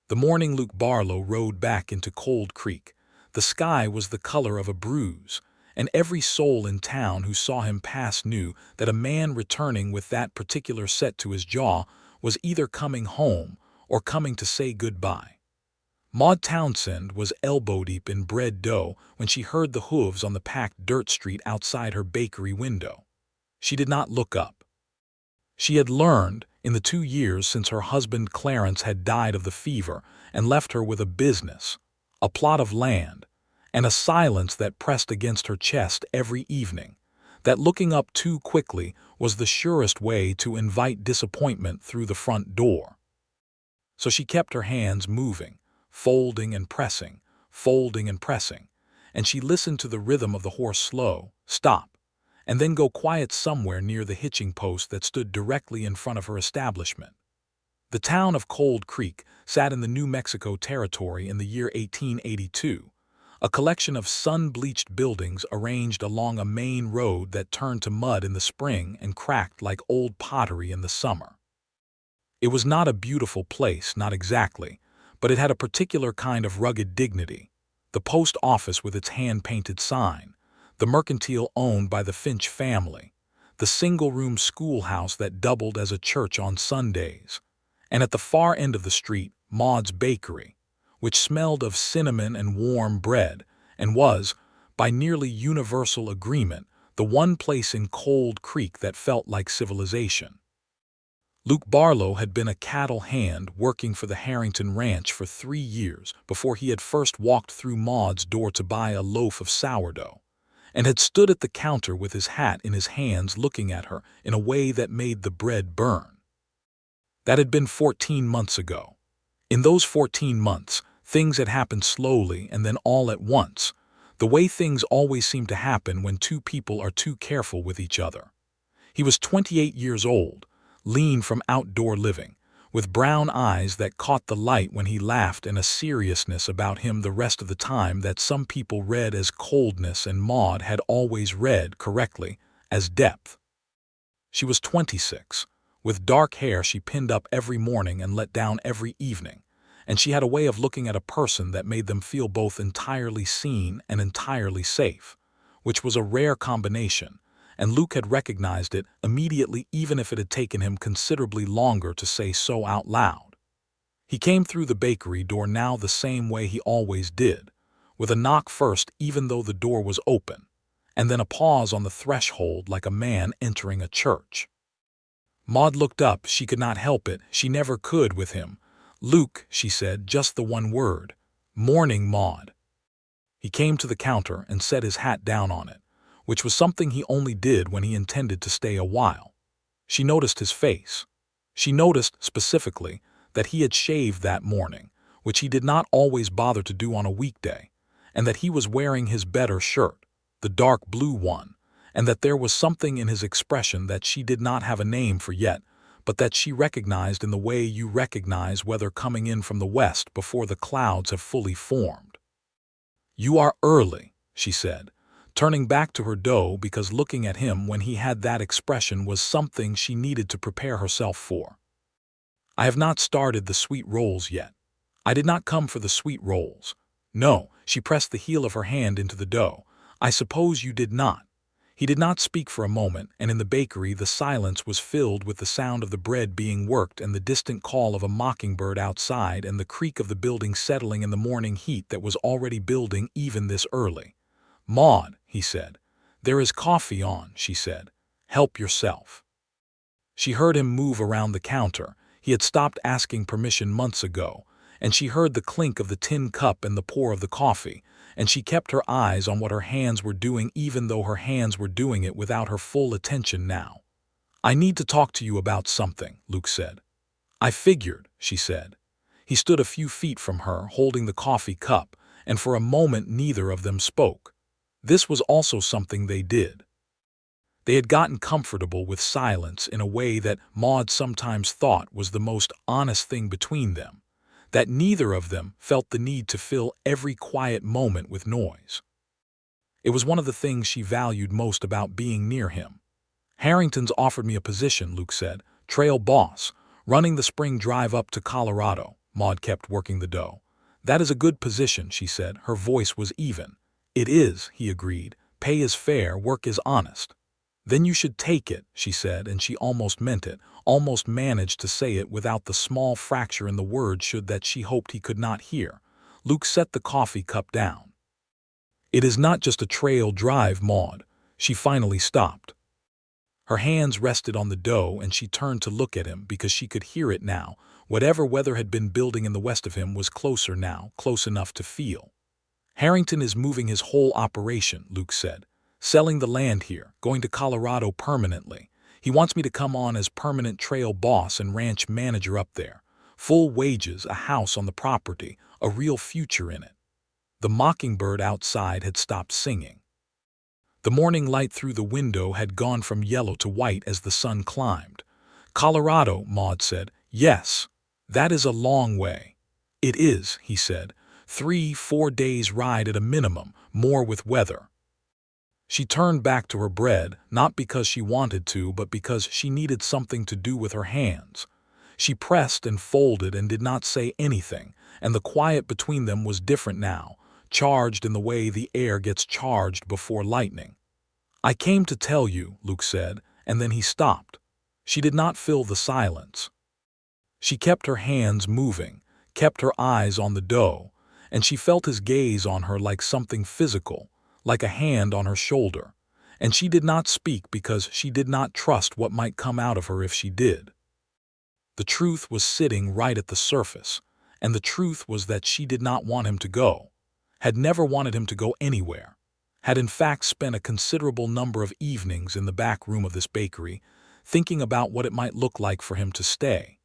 The morning Luke Barlow rode back into Cold Creek, the sky was the color of a bruise, and every soul in town who saw him pass knew that a man returning with that particular set to his jaw was either coming home or coming to say goodbye. Maude Townsend was elbow-deep in bread dough when she heard the hooves on the packed dirt street outside her bakery window. She did not look up. She had learned, in the 2 years since her husband Clarence had died of the fever and left her with a business, a plot of land, and a silence that pressed against her chest every evening, that looking up too quickly was the surest way to invite disappointment through the front door. So she kept her hands moving, folding and pressing, and she listened to the rhythm of the horse slow, stop, and then go quiet somewhere near the hitching post that stood directly in front of her establishment. The town of Cold Creek sat in the New Mexico Territory in the year 1882, a collection of sun-bleached buildings arranged along a main road that turned to mud in the spring and cracked like old pottery in the summer. It was not a beautiful place, not exactly, but it had a particular kind of rugged dignity. The post office with its hand-painted sign, the mercantile owned by the Finch family, the single-room schoolhouse that doubled as a church on Sundays, and at the far end of the street, Maude's bakery, which smelled of cinnamon and warm bread, and was, by nearly universal agreement, the one place in Cold Creek that felt like civilization. Luke Barlow had been a cattle hand working for the Harrington Ranch for 3 years before he had first walked through Maude's door to buy a loaf of sourdough, and had stood at the counter with his hat in his hands looking at her in a way that made the bread burn. That had been 14 months ago. In those 14 months, things had happened slowly and then all at once, the way things always seem to happen when two people are too careful with each other. He was 28 years old, lean from outdoor living, with brown eyes that caught the light when he laughed and a seriousness about him the rest of the time that some people read as coldness and Maude had always read, correctly, as depth. She was 26, with dark hair she pinned up every morning and let down every evening, and she had a way of looking at a person that made them feel both entirely seen and entirely safe, which was a rare combination, and Luke had recognized it immediately even if it had taken him considerably longer to say so out loud. He came through the bakery door now the same way he always did, with a knock first even though the door was open, and then a pause on the threshold like a man entering a church. Maude looked up, she could not help it, she never could with him. "Luke," she said, just the one word. "Morning, Maude." He came to the counter and set his hat down on it, which was something he only did when he intended to stay a while. She noticed his face. She noticed, specifically, that he had shaved that morning, which he did not always bother to do on a weekday, and that he was wearing his better shirt, the dark blue one, and that there was something in his expression that she did not have a name for yet, but that she recognized in the way you recognize weather coming in from the west before the clouds have fully formed. "You are early," she said, turning back to her dough because looking at him when he had that expression was something she needed to prepare herself for. "I have not started the sweet rolls yet. I did not come for the sweet rolls." "No," she pressed the heel of her hand into the dough. "I suppose you did not." He did not speak for a moment, and in the bakery the silence was filled with the sound of the bread being worked and the distant call of a mockingbird outside and the creak of the building settling in the morning heat that was already building even this early. "Maude," he said. "There is coffee on," she said. "Help yourself." She heard him move around the counter. He had stopped asking permission months ago, and she heard the clink of the tin cup and the pour of the coffee, and she kept her eyes on what her hands were doing even though her hands were doing it without her full attention now. "I need to talk to you about something," Luke said. "I figured," she said. He stood a few feet from her, holding the coffee cup, and for a moment neither of them spoke. This was also something they did. They had gotten comfortable with silence in a way that Maude sometimes thought was the most honest thing between them, that neither of them felt the need to fill every quiet moment with noise. It was one of the things she valued most about being near him. "Harrington's offered me a position," Luke said, "trail boss, running the spring drive up to Colorado." Maude kept working the dough. "That is a good position," she said. Her voice was even. "It is," he agreed. "Pay is fair, work is honest." "Then you should take it," she said, and she almost meant it, almost managed to say it without the small fracture in the word should that she hoped he could not hear. Luke set the coffee cup down. "It is not just a trail drive, Maude." She finally stopped. Her hands rested on the dough and she turned to look at him because she could hear it now. Whatever weather had been building in the west of him was closer now, close enough to feel. "Harrington is moving his whole operation," Luke said. "Selling the land here, going to Colorado permanently. He wants me to come on as permanent trail boss and ranch manager up there. Full wages, a house on the property, a real future in it." The mockingbird outside had stopped singing. The morning light through the window had gone from yellow to white as the sun climbed. "Colorado," Maude said. "Yes. That is a long way." "It is," he said. 3-4 days ride at a minimum, more with weather." She turned back to her bread, not because she wanted to, but because she needed something to do with her hands. She pressed and folded and did not say anything, and the quiet between them was different now, charged in the way the air gets charged before lightning. "I came to tell you," Luke said, and then he stopped. She did not fill the silence. She kept her hands moving, kept her eyes on the dough, and she felt his gaze on her like something physical, like a hand on her shoulder. And she did not speak because she did not trust what might come out of her if she did. The truth was sitting right at the surface, and the truth was that she did not want him to go, had never wanted him to go anywhere, had in fact spent a considerable number of evenings in the back room of this bakery, thinking about what it might look like for him to stay,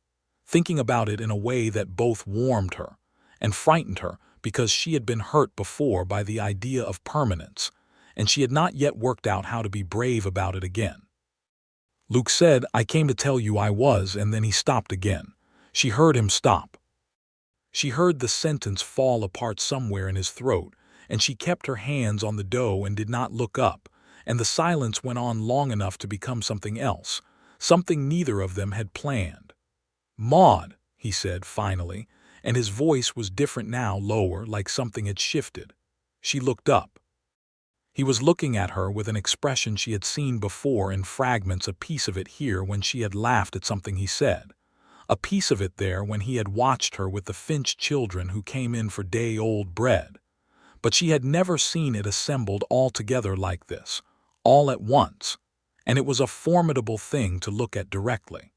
thinking about it in a way that both warmed her and frightened her because she had been hurt before by the idea of permanence, and she had not yet worked out how to be brave about it again. Luke said, "I came to tell you I was," and then he stopped again. She heard him stop. She heard the sentence fall apart somewhere in his throat, and she kept her hands on the dough and did not look up, and the silence went on long enough to become something else, something neither of them had planned. "Maude," he said finally, and his voice was different now, lower, like something had shifted. She looked up. He was looking at her with an expression she had seen before in fragments, a piece of it here when she had laughed at something he said, a piece of it there when he had watched her with the Finch children who came in for day-old bread. But she had never seen it assembled all together like this, all at once, and it was a formidable thing to look at directly.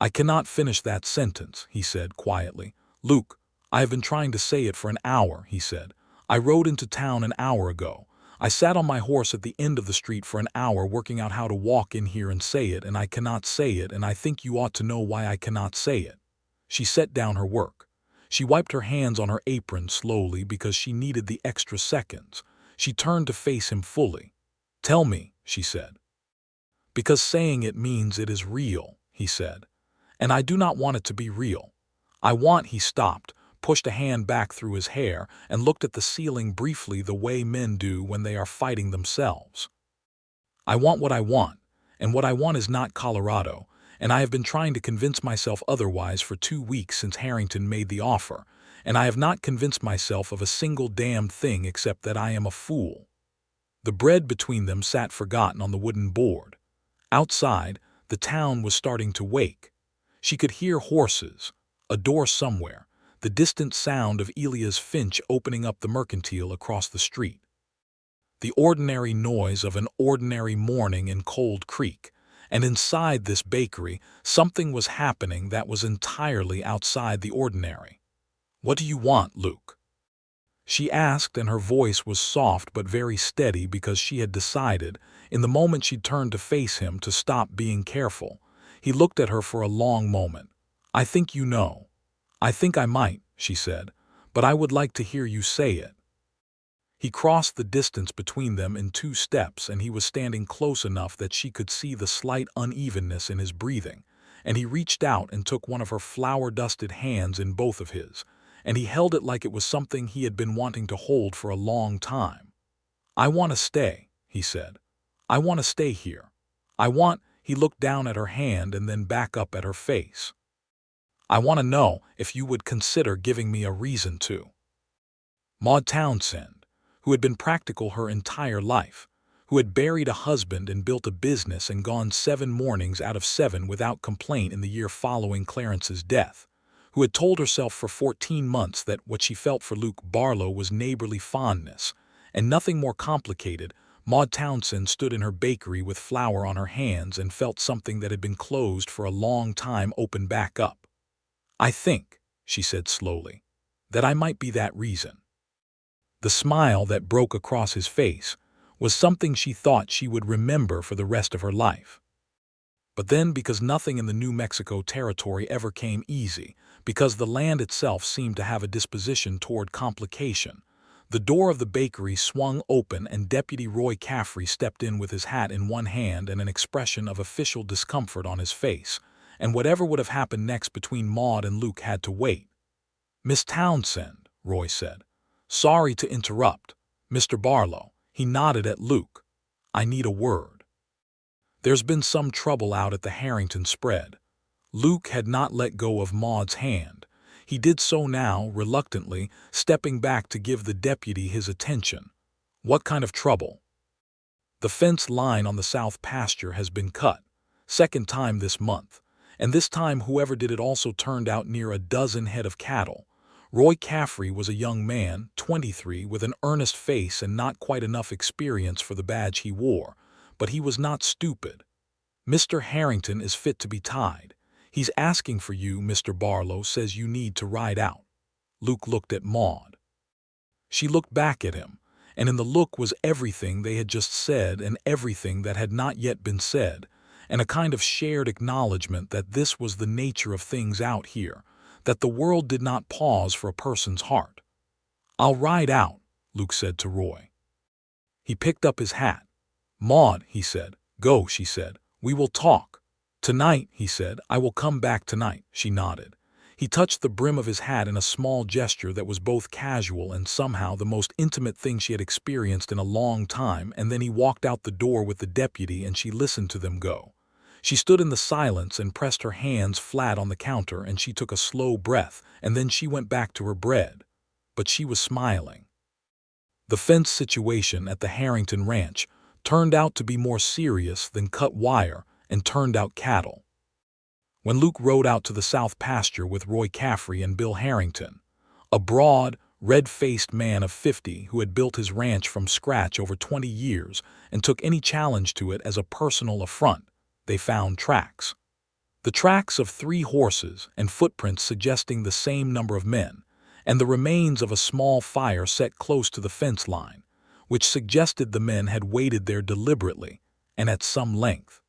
"I cannot finish that sentence," he said quietly. "Luke, I have been trying to say it for an hour," he said. "I rode into town an hour ago. I sat on my horse at the end of the street for an hour working out how to walk in here and say it, and I cannot say it, and I think you ought to know why I cannot say it." She set down her work. She wiped her hands on her apron slowly because she needed the extra seconds. She turned to face him fully. "Tell me," she said. "Because saying it means it is real," he said. "And I do not want it to be real. I want," he stopped, pushed a hand back through his hair, and looked at the ceiling briefly the way men do when they are fighting themselves. "I want what I want, and what I want is not Colorado, and I have been trying to convince myself otherwise for 2 weeks since Harrington made the offer, and I have not convinced myself of a single damned thing except that I am a fool." The bread between them sat forgotten on the wooden board. Outside, the town was starting to wake. She could hear horses, a door somewhere, the distant sound of Elia's Finch opening up the mercantile across the street. The ordinary noise of an ordinary morning in Cold Creek, and inside this bakery something was happening that was entirely outside the ordinary. "What do you want, Luke?" she asked, and her voice was soft but very steady because she had decided, in the moment she turned to face him, to stop being careful. He looked at her for a long moment. "I think you know." "I think I might," she said, "but I would like to hear you say it." He crossed the distance between them in 2 steps, and he was standing close enough that she could see the slight unevenness in his breathing, and he reached out and took one of her flour-dusted hands in both of his, and he held it like it was something he had been wanting to hold for a long time. "I want to stay," he said. "I want to stay here. I want—" he looked down at her hand and then back up at her face. I want to know if you would consider giving me a reason to." Maude Townsend, who had been practical her entire life, who had buried a husband and built a business and gone 7 mornings out of 7 without complaint in the year following Clarence's death, who had told herself for 14 months that what she felt for Luke Barlow was neighborly fondness, and nothing more complicated, Maude Townsend stood in her bakery with flour on her hands and felt something that had been closed for a long time open back up. "I think," she said slowly, "that I might be that reason." The smile that broke across his face was something she thought she would remember for the rest of her life. But then, because nothing in the New Mexico territory ever came easy, because the land itself seemed to have a disposition toward complication, the door of the bakery swung open and Deputy Roy Caffrey stepped in with his hat in one hand and an expression of official discomfort on his face, and whatever would have happened next between Maude and Luke had to wait. "Miss Townsend," Roy said. "Sorry to interrupt. Mr. Barlow," he nodded at Luke. "I need a word." There's been some trouble out at the Harrington spread. Luke had not let go of Maude's hand. He did so now, reluctantly, stepping back to give the deputy his attention. "What kind of trouble?" "The fence line on the south pasture has been cut. 2nd time this month. And this time whoever did it also turned out near a dozen head of cattle." Roy Caffrey was a young man, 23, with an earnest face and not quite enough experience for the badge he wore, but he was not stupid. "Mr. Harrington is fit to be tied. He's asking for you. Mr. Barlow says you need to ride out." Luke looked at Maude. She looked back at him, and in the look was everything they had just said and everything that had not yet been said, and a kind of shared acknowledgement that this was the nature of things out here, that the world did not pause for a person's heart. "I'll ride out," Luke said to Roy. He picked up his hat. "Maude," he said. "Go," she said. "We will talk." "Tonight," he said. "I will come back tonight," she nodded. He touched the brim of his hat in a small gesture that was both casual and somehow the most intimate thing she had experienced in a long time, and then he walked out the door with the deputy and she listened to them go. She stood in the silence and pressed her hands flat on the counter, and she took a slow breath, and then she went back to her bread. But she was smiling. The fence situation at the Harrington Ranch turned out to be more serious than cut wire and turned out cattle. When Luke rode out to the south pasture with Roy Caffrey and Bill Harrington, a broad, red-faced man of 50 who had built his ranch from scratch over 20 years and took any challenge to it as a personal affront, they found tracks. The tracks of 3 horses and footprints suggesting the same number of men, and the remains of a small fire set close to the fence line, which suggested the men had waited there deliberately and at some length.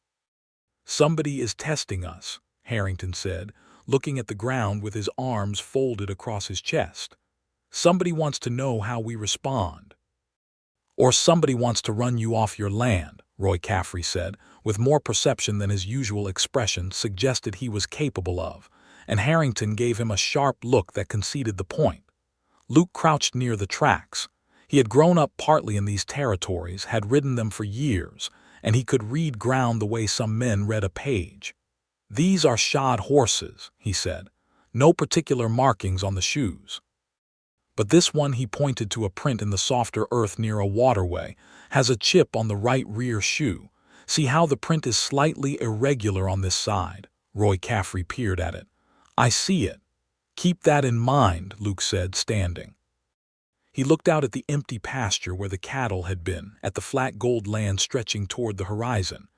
"Somebody is testing us," Harrington said, looking at the ground with his arms folded across his chest. "Somebody wants to know how we respond." "Or somebody wants to run you off your land," Roy Caffrey said, with more perception than his usual expression suggested he was capable of, and Harrington gave him a sharp look that conceded the point. Luke crouched near the tracks. He had grown up partly in these territories, had ridden them for years, and he could read ground the way some men read a page. "These are shod horses," he said. "No particular markings on the shoes. But this one," he pointed to a print in the softer earth near a waterway, "has a chip on the right rear shoe. See how the print is slightly irregular on this side?" Roy Caffrey peered at it. "I see it. Keep that in mind," Luke said, standing. He looked out at the empty pasture where the cattle had been, at the flat gold land stretching toward the horizon.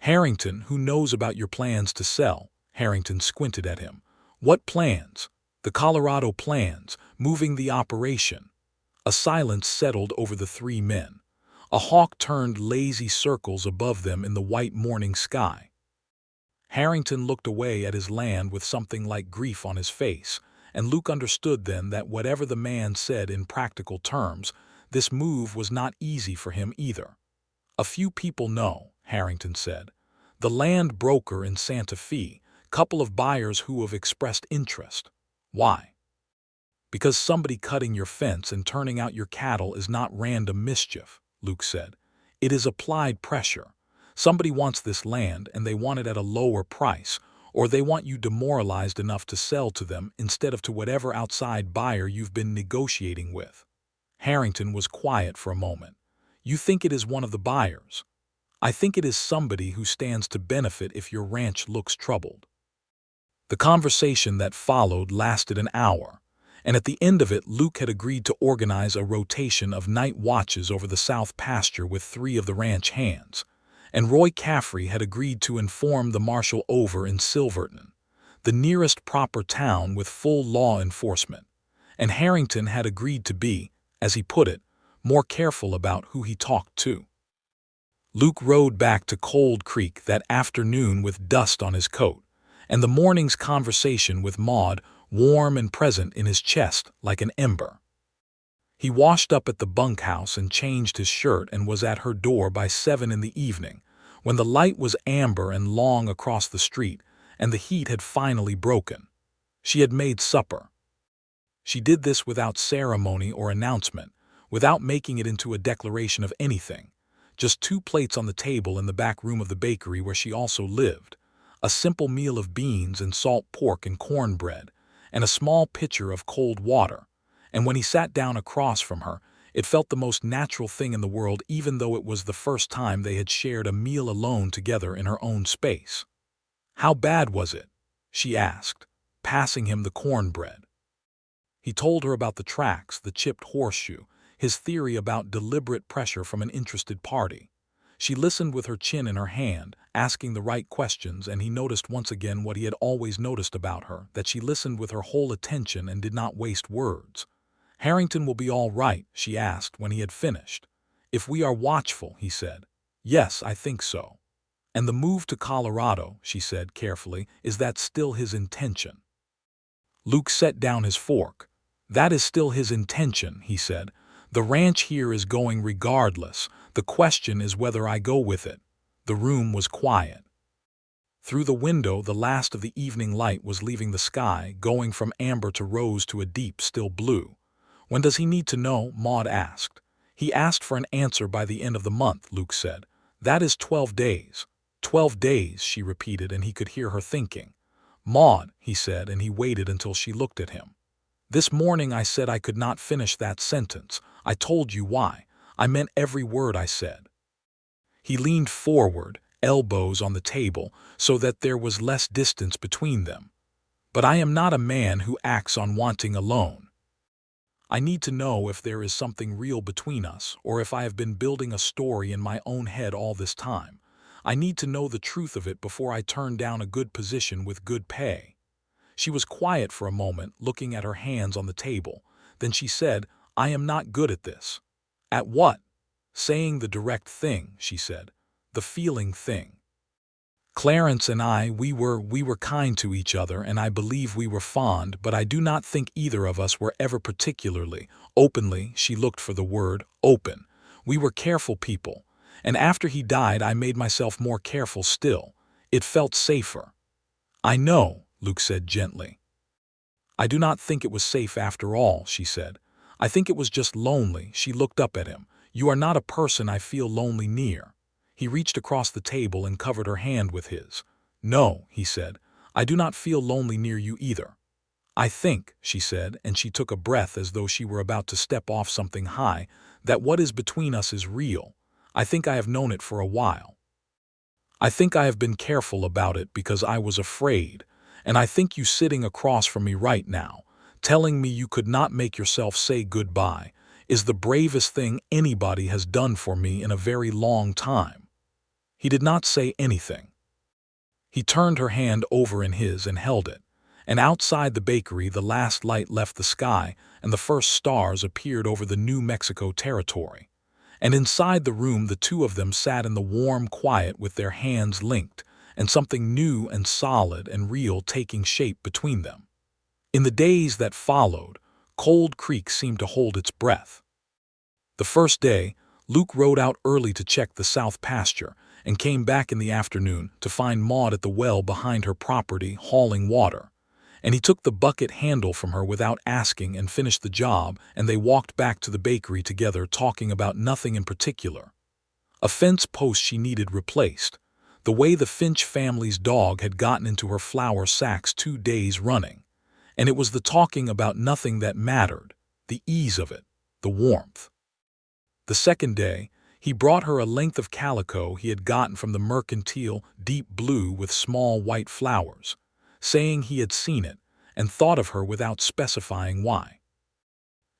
"Harrington, who knows about your plans to sell?" Harrington squinted at him. "What plans?" "The Colorado plans, moving the operation." A silence settled over the 3 men. A hawk turned lazy circles above them in the white morning sky. Harrington looked away at his land with something like grief on his face, and Luke understood then that whatever the man said in practical terms, this move was not easy for him either. "A few people know," Harrington said. "The land broker in Santa Fe, couple of buyers who have expressed interest." "Why?" "Because somebody cutting your fence and turning out your cattle is not random mischief," Luke said. "It is applied pressure. Somebody wants this land and they want it at a lower price, or they want you demoralized enough to sell to them instead of to whatever outside buyer you've been negotiating with. Harrington was quiet for a moment. You think it is one of the buyers? I think it is somebody who stands to benefit if your ranch looks troubled. The conversation that followed lasted an hour, and at the end of it Luke had agreed to organize a rotation of night watches over the south pasture with 3 of the ranch hands, and Roy Caffrey had agreed to inform the marshal over in Silverton, the nearest proper town with full law enforcement, and Harrington had agreed to be, as he put it, more careful about who he talked to. Luke rode back to Cold Creek that afternoon with dust on his coat, and the morning's conversation with Maude warm and present in his chest like an ember. He washed up at the bunkhouse and changed his shirt and was at her door by 7 in the evening, when the light was amber and long across the street and the heat had finally broken. She had made supper. She did this without ceremony or announcement, without making it into a declaration of anything. Just 2 plates on the table in the back room of the bakery where she also lived, a simple meal of beans and salt pork and cornbread, and a small pitcher of cold water, and when he sat down across from her, it felt the most natural thing in the world, even though it was the first time they had shared a meal alone together in her own space. "How bad was it?" she asked, passing him the cornbread. He told her about the tracks, the chipped horseshoe, his theory about deliberate pressure from an interested party. She listened with her chin in her hand, asking the right questions, and he noticed once again what he had always noticed about her, that she listened with her whole attention and did not waste words. "Harrington will be all right?" she asked when he had finished. "If we are watchful," he said. "Yes, I think so." "And the move to Colorado," she said carefully, "is that still his intention?" Luke set down his fork. "That is still his intention," he said. "The ranch here is going regardless. The question is whether I go with it." The room was quiet. Through the window the last of the evening light was leaving the sky, going from amber to rose to a deep, still blue. "When does he need to know?" Maude asked. "He asked for an answer by the end of the month," Luke said. "That is 12 days. 12 days," she repeated, and he could hear her thinking. "Maude," he said, and he waited until she looked at him. "This morning I said I could not finish that sentence. I told you why. I meant every word I said." He leaned forward, elbows on the table, so that there was less distance between them. "But I am not a man who acts on wanting alone. I need to know if there is something real between us, or if I have been building a story in my own head all this time. I need to know the truth of it before I turn down a good position with good pay." She was quiet for a moment, looking at her hands on the table. Then she said, "I am not good at this." "At what?" "Saying the direct thing," she said. "The feeling thing. Clarence and I, we were kind to each other, and I believe we were fond, but I do not think either of us were ever particularly openly," she looked for the word, "open. We were careful people, and after he died I made myself more careful still. It felt safer." "I know," Luke said gently. "I do not think it was safe after all," she said. "I think it was just lonely." She looked up at him. "You are not a person I feel lonely near." He reached across the table and covered her hand with his. "No," he said, "I do not feel lonely near you either." "I think," she said, and she took a breath as though she were about to step off something high, "that what is between us is real. I think I have known it for a while. I think I have been careful about it because I was afraid, and I think you sitting across from me right now, telling me you could not make yourself say goodbye, is the bravest thing anybody has done for me in a very long time." He did not say anything. He turned her hand over in his and held it, and outside the bakery the last light left the sky and the first stars appeared over the New Mexico territory. And inside the room the 2 of them sat in the warm quiet with their hands linked, and something new and solid and real taking shape between them. In the days that followed, Cold Creek seemed to hold its breath. The first day, Luke rode out early to check the south pasture, and came back in the afternoon to find Maude at the well behind her property hauling water. And he took the bucket handle from her without asking and finished the job, and they walked back to the bakery together talking about nothing in particular. A fence post she needed replaced. the way the Finch family's dog had gotten into her flour sacks 2 days running. And it was the talking about nothing that mattered, the ease of it, the warmth. The second day, he brought her a length of calico he had gotten from the mercantile deep blue with small white flowers, saying he had seen it and thought of her without specifying why.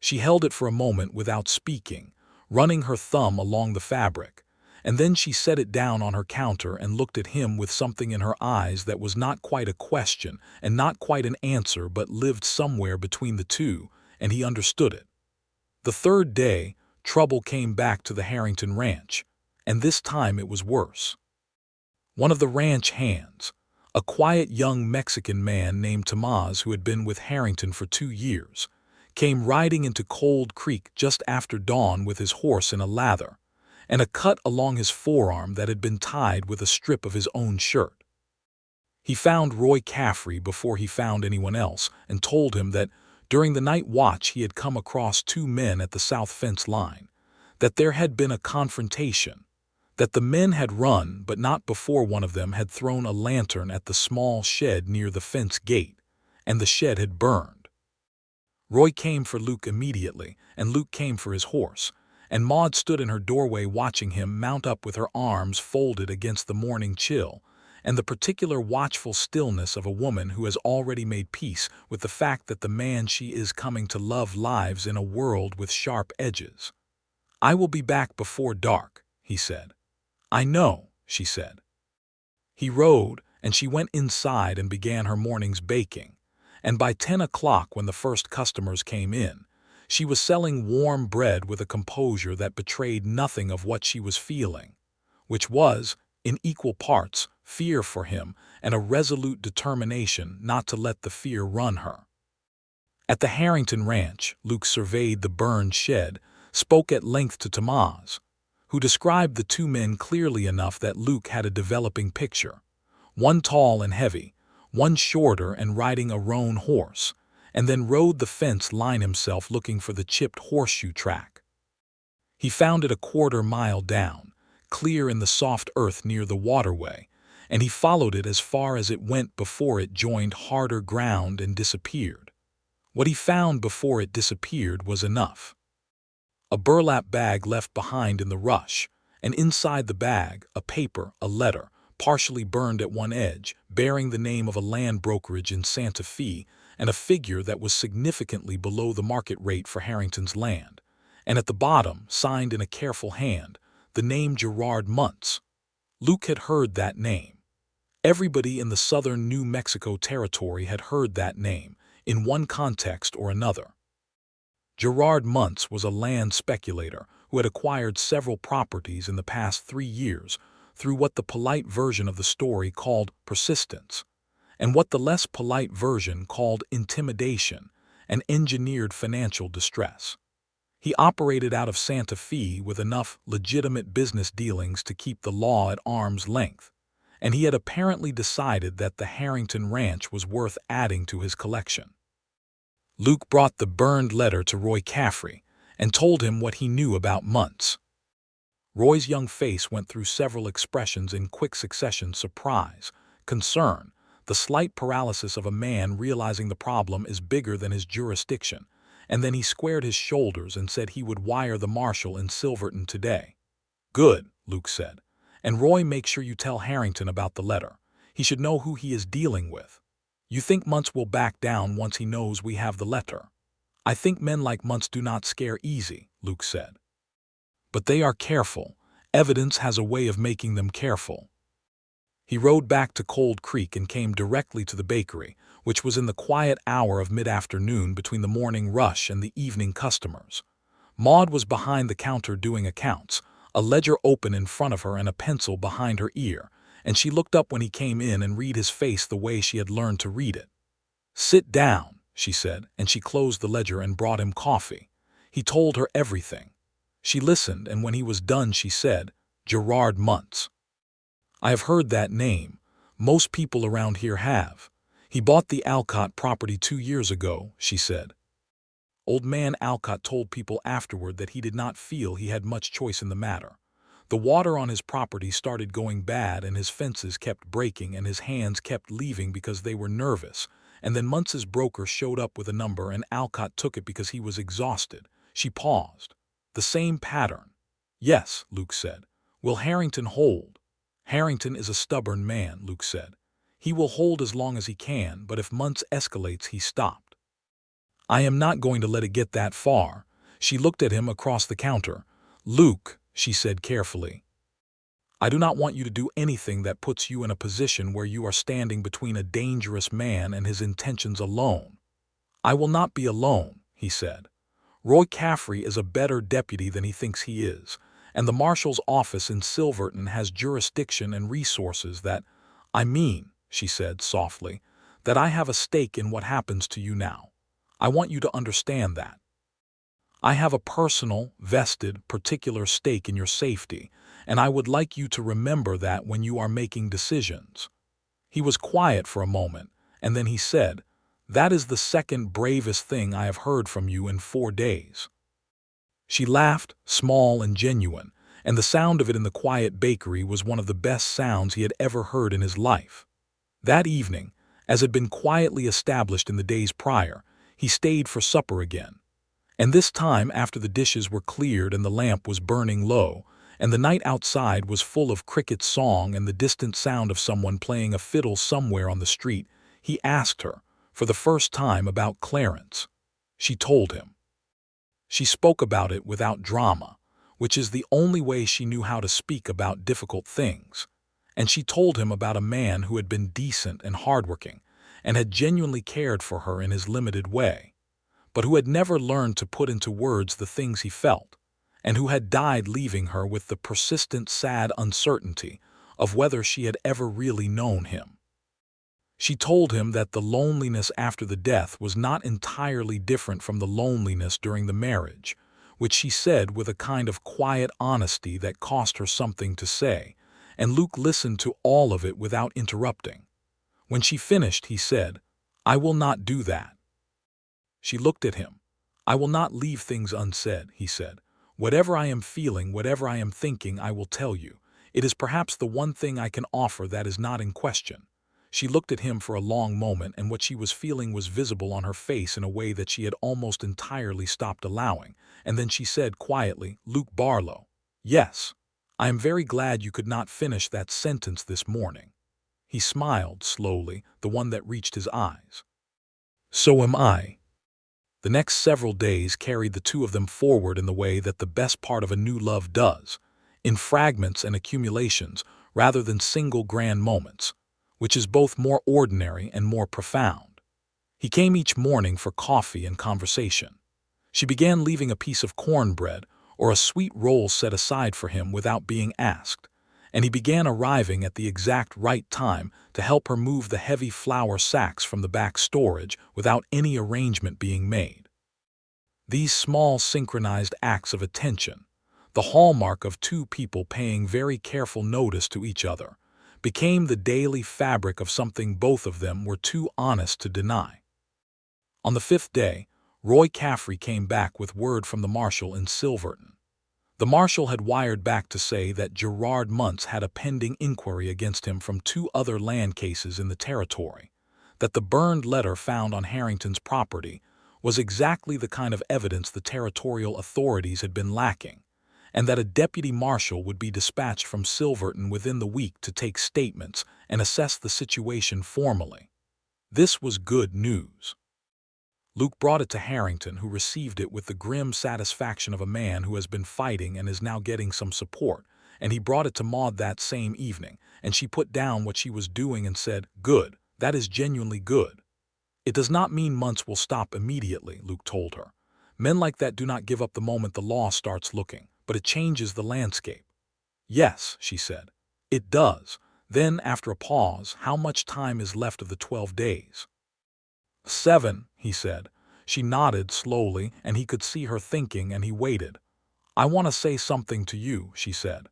She held it for a moment without speaking, running her thumb along the fabric, and then she set it down on her counter and looked at him with something in her eyes that was not quite a question and not quite an answer but lived somewhere between the two, and he understood it. The third day, trouble came back to the Harrington ranch, and this time it was worse. One of the ranch hands, a quiet young Mexican man named Tomás who had been with Harrington for 2 years, came riding into Cold Creek just after dawn with his horse in a lather, and a cut along his forearm that had been tied with a strip of his own shirt. He found Roy Caffrey before he found anyone else and told him that during the night watch he had come across 2 men at the south fence line, that there had been a confrontation, that the men had run but not before one of them had thrown a lantern at the small shed near the fence gate, and the shed had burned. Roy came for Luke immediately, and Luke came for his horse, and Maude stood in her doorway watching him mount up with her arms folded against the morning chill, and the particular watchful stillness of a woman who has already made peace with the fact that the man she is coming to love lives in a world with sharp edges. "I will be back before dark," he said. "I know," she said. He rode, and she went inside and began her morning's baking, and by 10 o'clock when the first customers came in, she was selling warm bread with a composure that betrayed nothing of what she was feeling, which was, in equal parts, fear for him and a resolute determination not to let the fear run her. At the Harrington ranch, Luke surveyed the burned shed, spoke at length to Tomás, who described the 2 men clearly enough that Luke had a developing picture, one tall and heavy, one shorter and riding a roan horse, and then rode the fence line himself looking for the chipped horseshoe track. He found it a 1/4 mile down, clear in the soft earth near the waterway, and he followed it as far as it went before it joined harder ground and disappeared. What he found before it disappeared was enough. A burlap bag left behind in the rush, and inside the bag a paper, a letter, partially burned at one edge, bearing the name of a land brokerage in Santa Fe and a figure that was significantly below the market rate for Harrington's land, and at the bottom, signed in a careful hand, the name Gerard Muntz. Luke had heard that name. Everybody in the southern New Mexico territory had heard that name, in one context or another. Gerard Muntz was a land speculator who had acquired several properties in the past 3 years through what the polite version of the story called persistence, and what the less polite version called intimidation and engineered financial distress. He operated out of Santa Fe with enough legitimate business dealings to keep the law at arm's length, and he had apparently decided that the Harrington ranch was worth adding to his collection. Luke brought the burned letter to Roy Caffrey and told him what he knew about Muntz. Roy's young face went through several expressions in quick succession: surprise, concern, the slight paralysis of a man realizing the problem is bigger than his jurisdiction, and then he squared his shoulders and said he would wire the marshal in Silverton today. "Good," Luke said. "And Roy, make sure you tell Harrington about the letter. He should know who he is dealing with. You think Muntz will back down once he knows we have the letter?" "I think men like Muntz do not scare easy," Luke said. "But they are careful. Evidence has a way of making them careful." He rode back to Cold Creek and came directly to the bakery, which was in the quiet hour of mid-afternoon between the morning rush and the evening customers. Maude was behind the counter doing accounts, a ledger open in front of her and a pencil behind her ear, and she looked up when he came in and read his face the way she had learned to read it. "Sit down," she said, and she closed the ledger and brought him coffee. He told her everything. She listened, and when he was done she said, "Gerard Muntz. I have heard that name. Most people around here have. He bought the Alcott property 2 years ago," she said. Old man Alcott told people afterward that he did not feel he had much choice in the matter. The water on his property started going bad and his fences kept breaking and his hands kept leaving because they were nervous. And then Muntz's broker showed up with a number and Alcott took it because he was exhausted. She paused. The same pattern. Yes, Luke said. Will Harrington hold? Harrington is a stubborn man, Luke said. He will hold as long as he can, but if Muntz escalates, he stopped. I am not going to let it get that far. She looked at him across the counter. Luke, she said carefully, I do not want you to do anything that puts you in a position where you are standing between a dangerous man and his intentions alone. I will not be alone, he said. Roy Caffrey is a better deputy than he thinks he is, and the marshal's office in Silverton has jurisdiction and resources that, I mean, she said softly, that I have a stake in what happens to you now. I want you to understand that. I have a personal, vested, particular stake in your safety, and I would like you to remember that when you are making decisions. He was quiet for a moment, and then he said, That is the second bravest thing I have heard from you in 4 days. She laughed, small and genuine, and the sound of it in the quiet bakery was one of the best sounds he had ever heard in his life. That evening, as had been quietly established in the days prior, he stayed for supper again. And this time after the dishes were cleared and the lamp was burning low, and the night outside was full of cricket song and the distant sound of someone playing a fiddle somewhere on the street, he asked her, for the first time, about Clarence. She told him. She spoke about it without drama, which is the only way she knew how to speak about difficult things. And she told him about a man who had been decent and hardworking, and had genuinely cared for her in his limited way, but who had never learned to put into words the things he felt, and who had died leaving her with the persistent, sad uncertainty of whether she had ever really known him. She told him that the loneliness after the death was not entirely different from the loneliness during the marriage, which she said with a kind of quiet honesty that cost her something to say, and Luke listened to all of it without interrupting. When she finished, he said, I will not do that. She looked at him. I will not leave things unsaid, he said. Whatever I am feeling, whatever I am thinking, I will tell you. It is perhaps the one thing I can offer that is not in question. She looked at him for a long moment, and what she was feeling was visible on her face in a way that she had almost entirely stopped allowing, and then she said quietly, Luke Barlow. Yes, I am very glad you could not finish that sentence this morning. He smiled slowly, the one that reached his eyes. So am I. The next several days carried the two of them forward in the way that the best part of a new love does, in fragments and accumulations rather than single grand moments, which is both more ordinary and more profound. He came each morning for coffee and conversation. She began leaving a piece of cornbread or a sweet roll set aside for him without being asked, and he began arriving at the exact right time to help her move the heavy flour sacks from the back storage without any arrangement being made. These small synchronized acts of attention, the hallmark of two people paying very careful notice to each other, became the daily fabric of something both of them were too honest to deny. On the 5th day, Roy Caffrey came back with word from the marshal in Silverton. The marshal had wired back to say that Gerard Muntz had a pending inquiry against him from 2 other land cases in the territory, that the burned letter found on Harrington's property was exactly the kind of evidence the territorial authorities had been lacking, and that a deputy marshal would be dispatched from Silverton within the week to take statements and assess the situation formally. This was good news. Luke brought it to Harrington, who received it with the grim satisfaction of a man who has been fighting and is now getting some support, and he brought it to Maude that same evening, and she put down what she was doing and said, Good, that is genuinely good. It does not mean Muntz will stop immediately, Luke told her. Men like that do not give up the moment the law starts looking, but it changes the landscape. Yes, she said. It does. Then, after a pause, how much time is left of the 12 days? 7, he said. She nodded slowly, and he could see her thinking, and he waited. I want to say something to you, she said.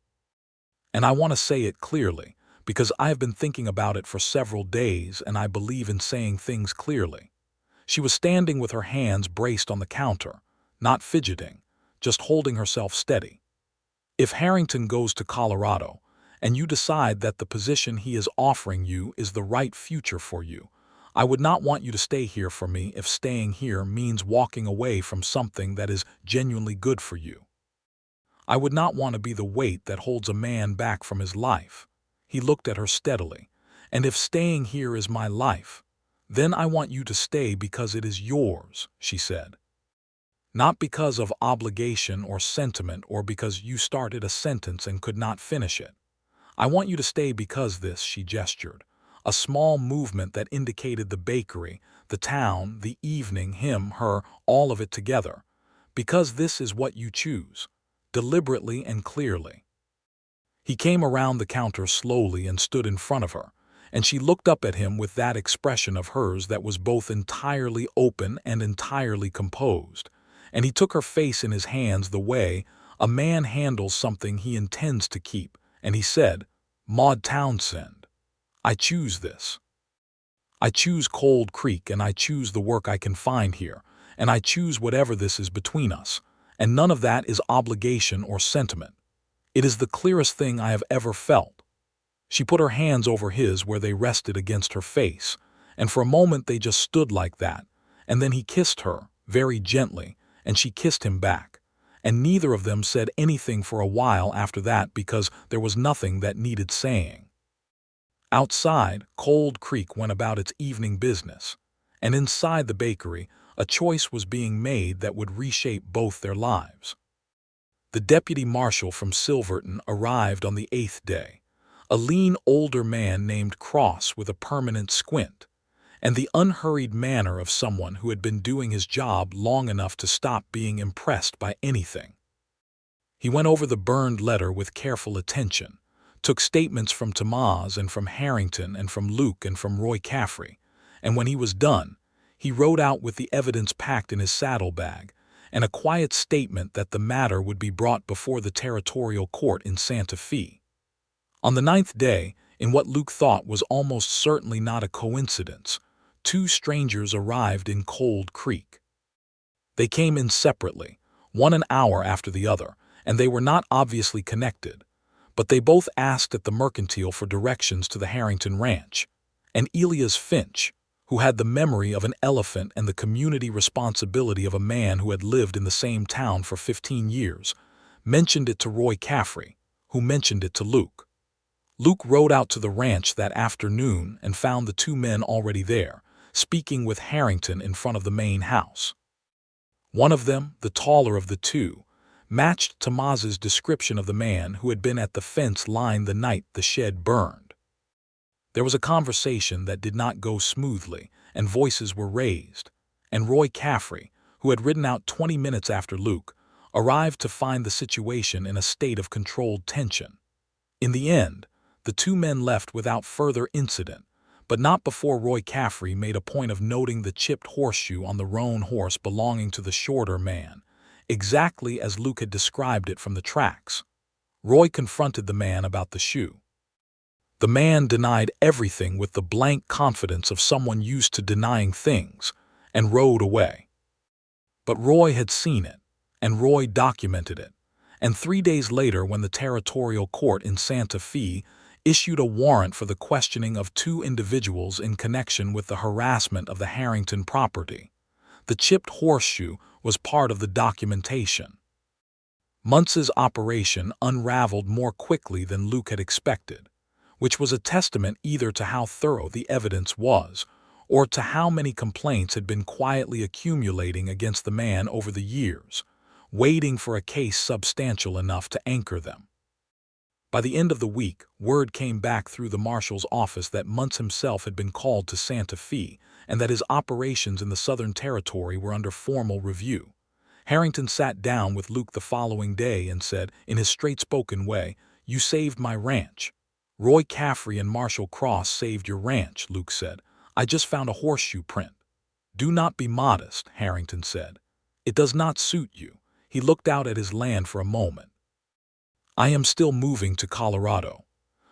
And I want to say it clearly, because I have been thinking about it for several days, and I believe in saying things clearly. She was standing with her hands braced on the counter, not fidgeting, just holding herself steady. If Harrington goes to Colorado, and you decide that the position he is offering you is the right future for you, I would not want you to stay here for me if staying here means walking away from something that is genuinely good for you. I would not want to be the weight that holds a man back from his life. He looked at her steadily. And if staying here is my life, then I want you to stay because it is yours, she said. Not because of obligation or sentiment or because you started a sentence and could not finish it. I want you to stay because this, she gestured, a small movement that indicated the bakery, the town, the evening, him, her, all of it together. Because this is what you choose, deliberately and clearly. He came around the counter slowly and stood in front of her, and she looked up at him with that expression of hers that was both entirely open and entirely composed, and he took her face in his hands the way a man handles something he intends to keep, and he said, "Maude Townsend, I choose this. I choose Cold Creek, and I choose the work I can find here, and I choose whatever this is between us, and none of that is obligation or sentiment. It is the clearest thing I have ever felt." She put her hands over his where they rested against her face, and for a moment they just stood like that, and then he kissed her, very gently, and she kissed him back, and neither of them said anything for a while after that because there was nothing that needed saying. Outside, Cold Creek went about its evening business, and inside the bakery, a choice was being made that would reshape both their lives. The deputy marshal from Silverton arrived on the 8th day, a lean older man named Cross with a permanent squint, and the unhurried manner of someone who had been doing his job long enough to stop being impressed by anything. He went over the burned letter with careful attention, took statements from Tomas and from Harrington and from Luke and from Roy Caffrey, and when he was done, he rode out with the evidence packed in his saddlebag, and a quiet statement that the matter would be brought before the territorial court in Santa Fe. On the 9th day, in what Luke thought was almost certainly not a coincidence, two strangers arrived in Cold Creek. They came in separately, one an hour after the other, and they were not obviously connected, but they both asked at the mercantile for directions to the Harrington Ranch, and Elias Finch, who had the memory of an elephant and the community responsibility of a man who had lived in the same town for 15 years, mentioned it to Roy Caffrey, who mentioned it to Luke. Luke rode out to the ranch that afternoon and found the two men already there, speaking with Harrington in front of the main house. One of them, the taller of the two, matched Tomas's description of the man who had been at the fence line the night the shed burned. There was a conversation that did not go smoothly, and voices were raised, and Roy Caffrey, who had ridden out 20 minutes after Luke, arrived to find the situation in a state of controlled tension. In the end, the two men left without further incident, but not before Roy Caffrey made a point of noting the chipped horseshoe on the roan horse belonging to the shorter man, exactly as Luke had described it from the tracks. Roy confronted the man about the shoe. The man denied everything with the blank confidence of someone used to denying things, and rode away. But Roy had seen it, and Roy documented it, and 3 days later when the territorial court in Santa Fe issued a warrant for the questioning of two individuals in connection with the harassment of the Harrington property, the chipped horseshoe was part of the documentation. Muntz's operation unraveled more quickly than Luke had expected, which was a testament either to how thorough the evidence was or to how many complaints had been quietly accumulating against the man over the years, waiting for a case substantial enough to anchor them. By the end of the week, word came back through the marshal's office that Muntz himself had been called to Santa Fe and that his operations in the Southern Territory were under formal review. Harrington sat down with Luke the following day and said, in his straight-spoken way, "You saved my ranch." "Roy Caffrey and Marshal Cross saved your ranch," Luke said. "I just found a horseshoe print." "Do not be modest," Harrington said. "It does not suit you." He looked out at his land for a moment. "I am still moving to Colorado.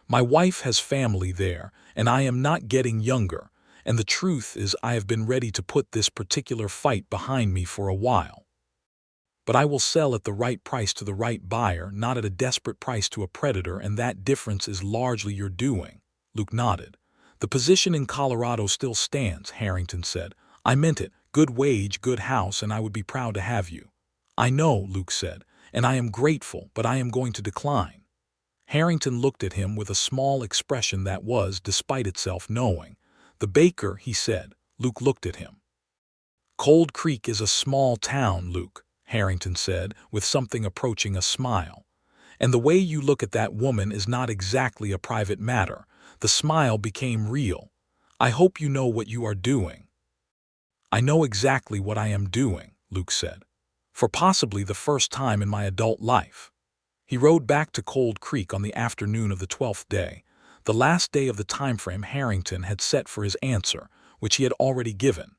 My wife has family there, and I am not getting younger, and the truth is I have been ready to put this particular fight behind me for a while." but I will sell at the right price to the right buyer, not at a desperate price to a predator, and that difference is largely your doing." Luke nodded. "The position in Colorado still stands," Harrington said. "I meant it. Good wage, good house, and I would be proud to have you." "I know," Luke said, "and I am grateful, but I am going to decline." Harrington looked at him with a small expression that was, despite itself, knowing. "The baker," he said. Luke looked at him. "Cold Creek is a small town, Luke," Harrington said, with something approaching a smile. "And the way you look at that woman is not exactly a private matter." The smile became real. "I hope you know what you are doing." "I know exactly what I am doing," Luke said. "For possibly the first time in my adult life." He rode back to Cold Creek on the afternoon of the 12th day, the last day of the timeframe Harrington had set for his answer, which he had already given.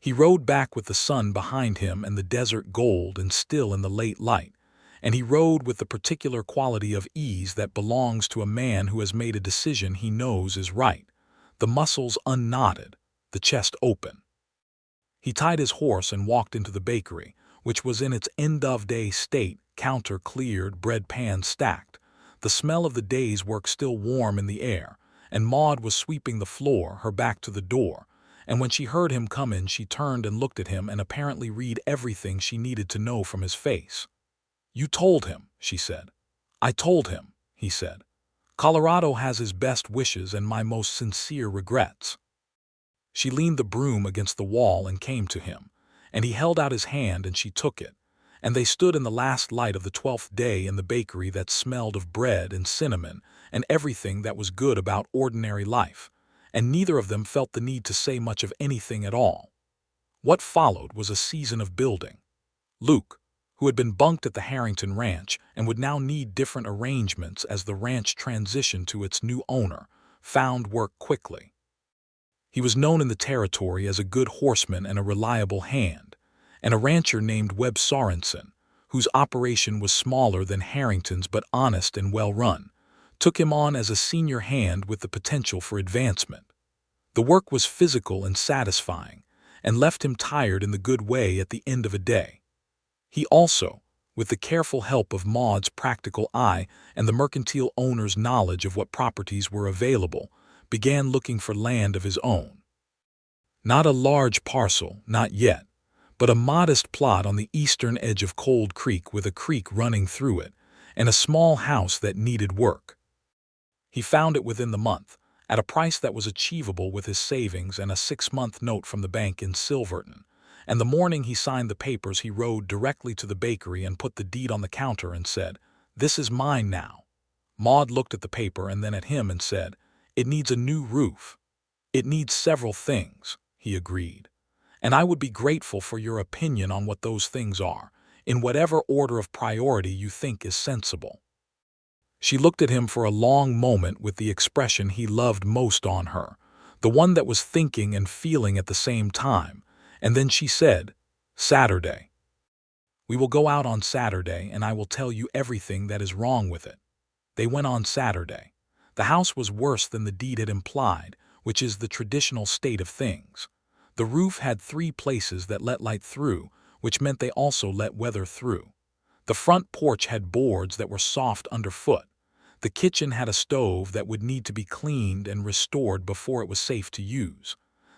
He rode back with the sun behind him and the desert gold and still in the late light, and he rode with the particular quality of ease that belongs to a man who has made a decision he knows is right, the muscles unknotted, the chest open. He tied his horse and walked into the bakery, which was in its end-of-day state, counter cleared, bread pan stacked. The smell of the day's work still warm in the air, and Maude was sweeping the floor, her back to the door, and when she heard him come in she turned and looked at him and apparently read everything she needed to know from his face. "You told him," she said. "I told him," he said. "Colorado has his best wishes and my most sincere regrets." She leaned the broom against the wall and came to him, and he held out his hand and she took it, and they stood in the last light of the 12th day in the bakery that smelled of bread and cinnamon and everything that was good about ordinary life, and neither of them felt the need to say much of anything at all. What followed was a season of building. Luke, who had been bunked at the Harrington Ranch and would now need different arrangements as the ranch transitioned to its new owner, found work quickly. He was known in the territory as a good horseman and a reliable hand, and a rancher named Webb Sorensen, whose operation was smaller than Harrington's but honest and well-run, took him on as a senior hand with the potential for advancement. The work was physical and satisfying, and left him tired in the good way at the end of a day. He also, with the careful help of Maude's practical eye and the mercantile owner's knowledge of what properties were available, began looking for land of his own. Not a large parcel, not yet, but a modest plot on the eastern edge of Cold Creek with a creek running through it, and a small house that needed work. He found it within the month, at a price that was achievable with his savings and a 6-month note from the bank in Silverton, and the morning he signed the papers he rode directly to the bakery and put the deed on the counter and said, "This is mine now." Maude looked at the paper and then at him and said, "It needs a new roof." "It needs several things," he agreed, "and I would be grateful for your opinion on what those things are, in whatever order of priority you think is sensible." She looked at him for a long moment with the expression he loved most on her, the one that was thinking and feeling at the same time, and then she said, "Saturday. We will go out on Saturday and I will tell you everything that is wrong with it." They went on Saturday. The house was worse than the deed had implied, which is the traditional state of things. The roof had 3 places that let light through, which meant they also let weather through. The front porch had boards that were soft underfoot. The kitchen had a stove that would need to be cleaned and restored before it was safe to use.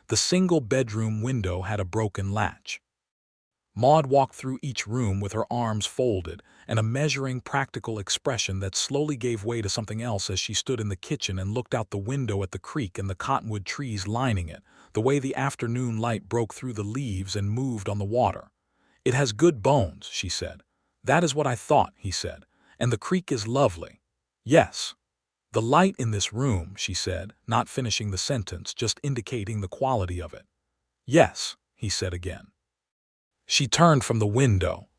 The single-bedroom window had a broken latch. Maude walked through each room with her arms folded and a measuring, practical expression that slowly gave way to something else as she stood in the kitchen and looked out the window at the creek and the cottonwood trees lining it, the way the afternoon light broke through the leaves and moved on the water. "It has good bones," she said. "That is what I thought," he said. "And the creek is lovely." "Yes." "The light in this room," she said, not finishing the sentence, just indicating the quality of it. "Yes," he said again. She turned from the window.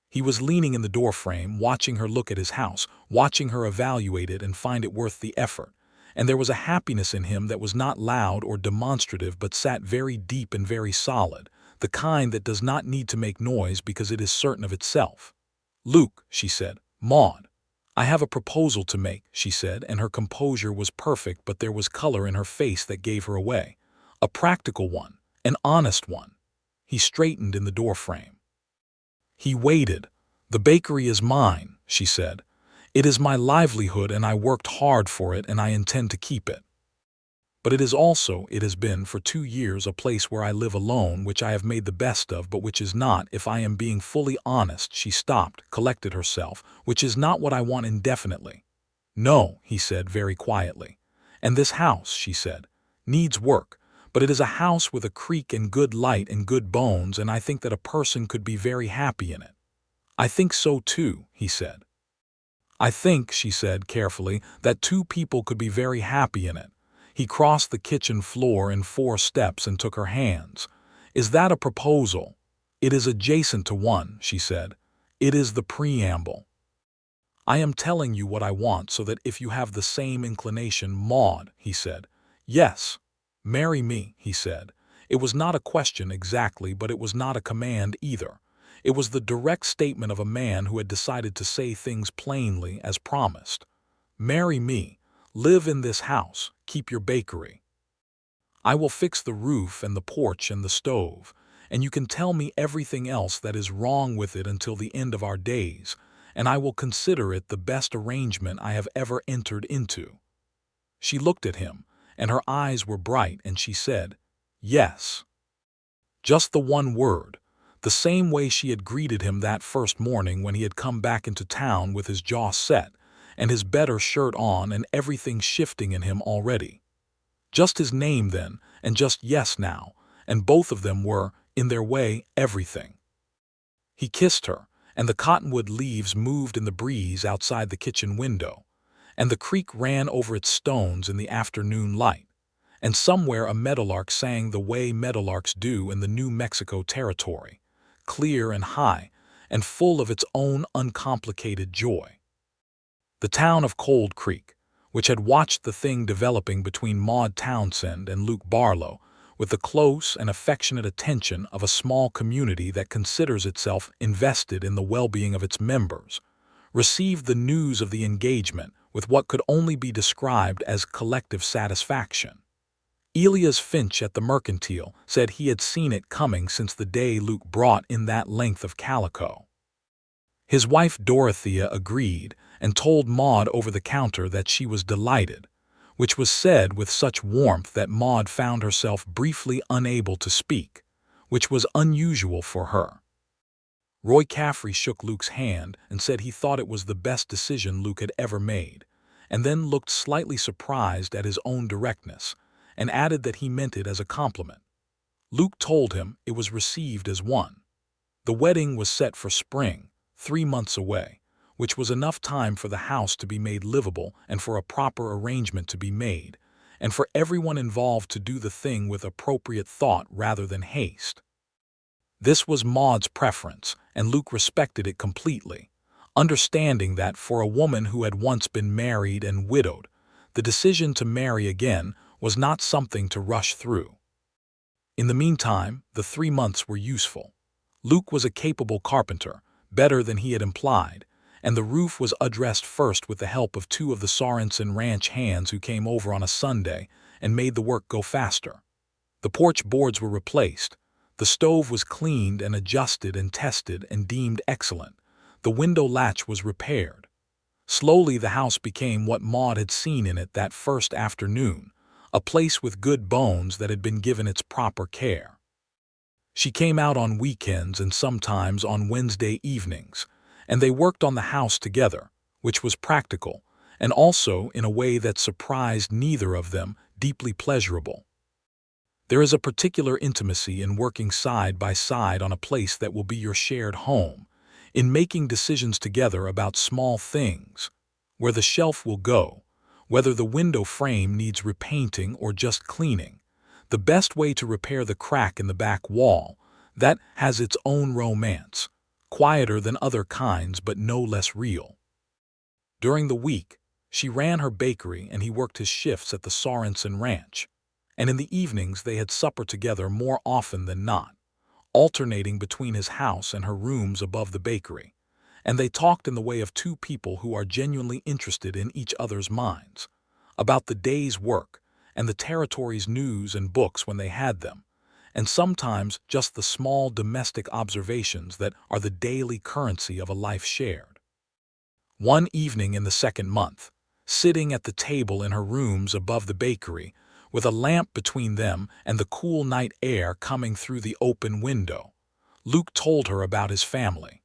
He was leaning in the doorframe, watching her look at his house, watching her evaluate it and find it worth the effort, and there was a happiness in him that was not loud or demonstrative but sat very deep and very solid, the kind that does not need to make noise because it is certain of itself. "Luke," she said. "Maude, I have a proposal to make," she said, and her composure was perfect, but there was color in her face that gave her away. "A practical one, an honest one." He straightened in the doorframe. He waited. "The bakery is mine," she said. "It is my livelihood and I worked hard for it and I intend to keep it. But it has been for 2 years a place where I live alone, which I have made the best of, but which is not, if I am being fully honest." She stopped, collected herself, "which is not what I want indefinitely." "No," he said very quietly. "And this house," she said, "needs work, but it is a house with a creak and good light and good bones, and I think that a person could be very happy in it." "I think so too," he said. "I think," she said carefully, "that two people could be very happy in it." He crossed the kitchen floor in 4 steps and took her hands. "Is that a proposal?" "It is adjacent to one," she said. "It is the preamble. I am telling you what I want so that if you have the same inclination." "Maude," he said. "Yes." "Marry me," he said. It was not a question exactly, but it was not a command either. It was the direct statement of a man who had decided to say things plainly as promised. "Marry me. Live in this house. Keep your bakery. I will fix the roof and the porch and the stove, and you can tell me everything else that is wrong with it until the end of our days, and I will consider it the best arrangement I have ever entered into." She looked at him, and her eyes were bright, and she said, "Yes." Just the one word, the same way she had greeted him that first morning when he had come back into town with his jaw set and his better shirt on and everything shifting in him already. Just his name then, and just yes now, and both of them were, in their way, everything. He kissed her, and the cottonwood leaves moved in the breeze outside the kitchen window, and the creek ran over its stones in the afternoon light, and somewhere a meadowlark sang the way meadowlarks do in the New Mexico territory, clear and high, and full of its own uncomplicated joy. The town of Cold Creek, which had watched the thing developing between Maude Townsend and Luke Barlow with the close and affectionate attention of a small community that considers itself invested in the well-being of its members, received the news of the engagement with what could only be described as collective satisfaction. Elias Finch at the Mercantile said he had seen it coming since the day Luke brought in that length of calico. His wife Dorothea agreed and told Maude over the counter that she was delighted, which was said with such warmth that Maude found herself briefly unable to speak, which was unusual for her. Roy Caffrey shook Luke's hand and said he thought it was the best decision Luke had ever made, and then looked slightly surprised at his own directness, and added that he meant it as a compliment. Luke told him it was received as one. The wedding was set for spring, 3 months away, which was enough time for the house to be made livable and for a proper arrangement to be made, and for everyone involved to do the thing with appropriate thought rather than haste. This was Maude's preference, and Luke respected it completely, understanding that for a woman who had once been married and widowed, the decision to marry again was not something to rush through. In the meantime, the 3 months were useful. Luke was a capable carpenter, better than he had implied, and the roof was addressed first with the help of 2 of the Sorensen ranch hands who came over on a Sunday and made the work go faster. The porch boards were replaced. The stove was cleaned and adjusted and tested and deemed excellent. The window latch was repaired. Slowly the house became what Maude had seen in it that first afternoon, a place with good bones that had been given its proper care. She came out on weekends and sometimes on Wednesday evenings, and they worked on the house together, which was practical, and also, in a way that surprised neither of them, deeply pleasurable. There is a particular intimacy in working side by side on a place that will be your shared home, in making decisions together about small things, where the shelf will go, whether the window frame needs repainting or just cleaning, the best way to repair the crack in the back wall. That has its own romance, quieter than other kinds but no less real. During the week, she ran her bakery and he worked his shifts at the Sorensen ranch, and in the evenings they had supper together more often than not, alternating between his house and her rooms above the bakery, and they talked in the way of 2 people who are genuinely interested in each other's minds, about the day's work and the territory's news and books when they had them, and sometimes just the small domestic observations that are the daily currency of a life shared. One evening in the second month, sitting at the table in her rooms above the bakery, with a lamp between them and the cool night air coming through the open window, Luke told her about his family.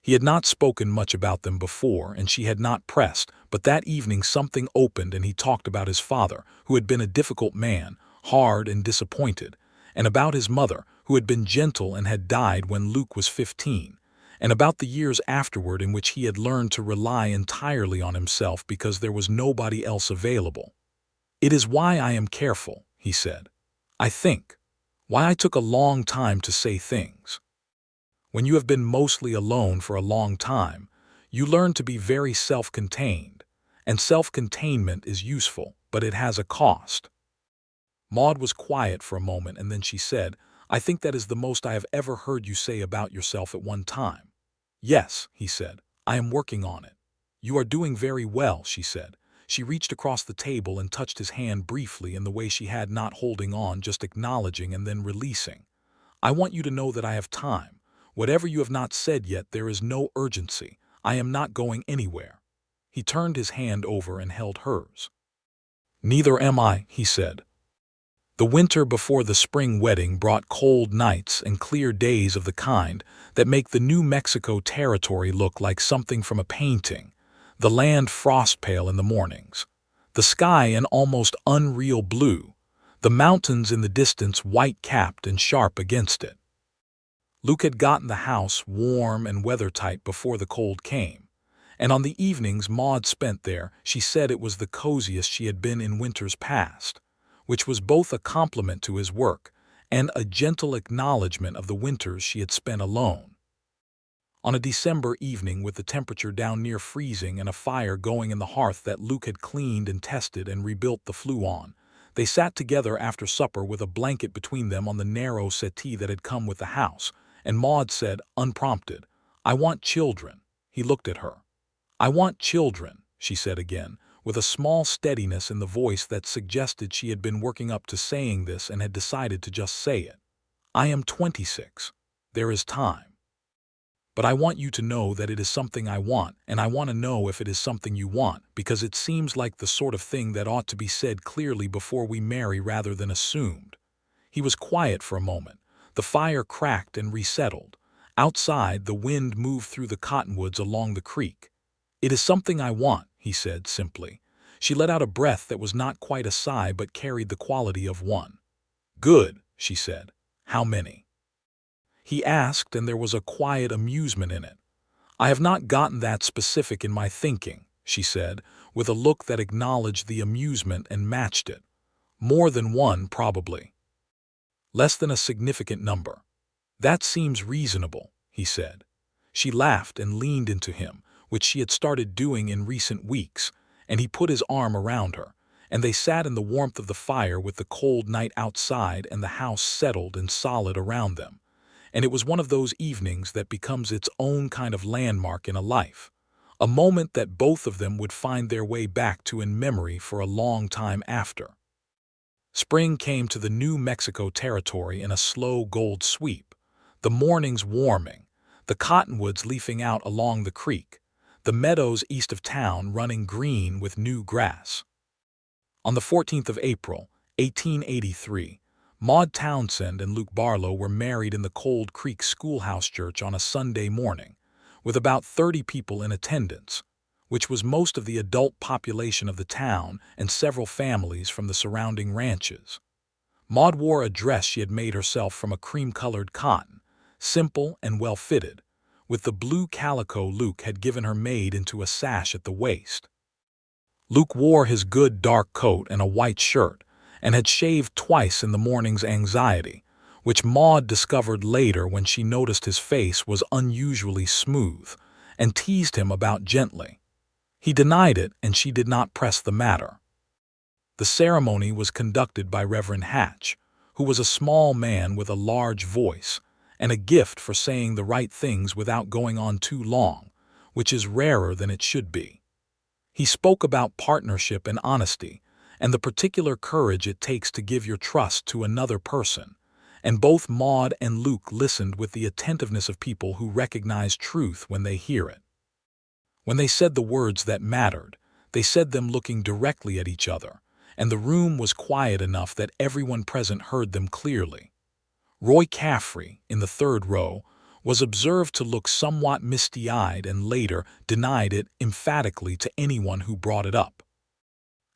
He had not spoken much about them before, and she had not pressed, but that evening something opened and he talked about his father, who had been a difficult man, hard and disappointed, and about his mother, who had been gentle and had died when Luke was 15, and about the years afterward in which he had learned to rely entirely on himself because there was nobody else available. "It is why I am careful," he said. "I think. Why I took a long time to say things. When you have been mostly alone for a long time, you learn to be very self-contained, and self-containment is useful, but it has a cost." Maude was quiet for a moment, and then she said, "I think that is the most I have ever heard you say about yourself at one time." "Yes," he said, "I am working on it." "You are doing very well," she said. She reached across the table and touched his hand briefly in the way she had, not holding on, just acknowledging and then releasing. "I want you to know that I have time. Whatever you have not said yet, there is no urgency. I am not going anywhere." He turned his hand over and held hers. "Neither am I," he said. The winter before the spring wedding brought cold nights and clear days of the kind that make the New Mexico territory look like something from a painting, the land frost-pale in the mornings, the sky an almost unreal blue, the mountains in the distance white-capped and sharp against it. Luke had gotten the house warm and weather-tight before the cold came, and on the evenings Maude spent there, she said it was the coziest she had been in winters past, which was both a compliment to his work and a gentle acknowledgment of the winters she had spent alone. On a December evening, with the temperature down near freezing and a fire going in the hearth that Luke had cleaned and tested and rebuilt the flue on, they sat together after supper with a blanket between them on the narrow settee that had come with the house, and Maude said, unprompted, "I want children." He looked at her. "I want children," she said again, with a small steadiness in the voice that suggested she had been working up to saying this and had decided to just say it. "I am 26. There is time. But I want you to know that it is something I want, and I want to know if it is something you want, because it seems like the sort of thing that ought to be said clearly before we marry rather than assumed." He was quiet for a moment. The fire cracked and resettled. Outside, the wind moved through the cottonwoods along the creek. "It is something I want," he said simply. She let out a breath that was not quite a sigh but carried the quality of one. "Good," she said. "How many?" He asked, and there was a quiet amusement in it. "I have not gotten that specific in my thinking," she said, with a look that acknowledged the amusement and matched it. "More than one, probably. Less than a significant number." "That seems reasonable," he said. She laughed and leaned into him, which she had started doing in recent weeks, and he put his arm around her, and they sat in the warmth of the fire with the cold night outside and the house settled and solid around them. And it was one of those evenings that becomes its own kind of landmark in a life, a moment that both of them would find their way back to in memory for a long time after. Spring came to the New Mexico territory in a slow gold sweep, the mornings warming, the cottonwoods leafing out along the creek, the meadows east of town running green with new grass. On the 14th of April, 1883, Maude Townsend and Luke Barlow were married in the Cold Creek Schoolhouse Church on a Sunday morning, with about 30 people in attendance, which was most of the adult population of the town and several families from the surrounding ranches. Maude wore a dress she had made herself from a cream-colored cotton, simple and well-fitted, with the blue calico Luke had given her made into a sash at the waist. Luke wore his good dark coat and a white shirt, and had shaved twice in the morning's anxiety, which Maude discovered later when she noticed his face was unusually smooth, and teased him about gently. He denied it, and she did not press the matter. The ceremony was conducted by Reverend Hatch, who was a small man with a large voice, and a gift for saying the right things without going on too long, which is rarer than it should be. He spoke about partnership and honesty, and the particular courage it takes to give your trust to another person, and both Maude and Luke listened with the attentiveness of people who recognize truth when they hear it. When they said the words that mattered, they said them looking directly at each other, and the room was quiet enough that everyone present heard them clearly. Roy Caffrey, in the third row, was observed to look somewhat misty-eyed and later denied it emphatically to anyone who brought it up.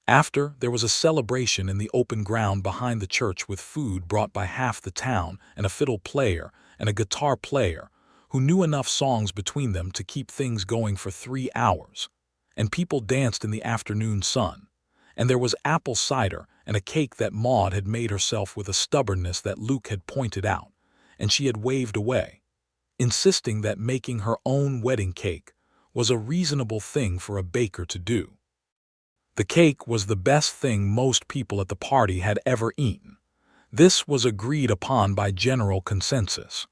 After, there was a celebration in the open ground behind the church with food brought by half the town and a fiddle player and a guitar player who knew enough songs between them to keep things going for 3 hours. And people danced in the afternoon sun. And there was apple cider and a cake that Maude had made herself with a stubbornness that Luke had pointed out, and she had waved away, insisting that making her own wedding cake was a reasonable thing for a baker to do. The cake was the best thing most people at the party had ever eaten. This was agreed upon by general consensus.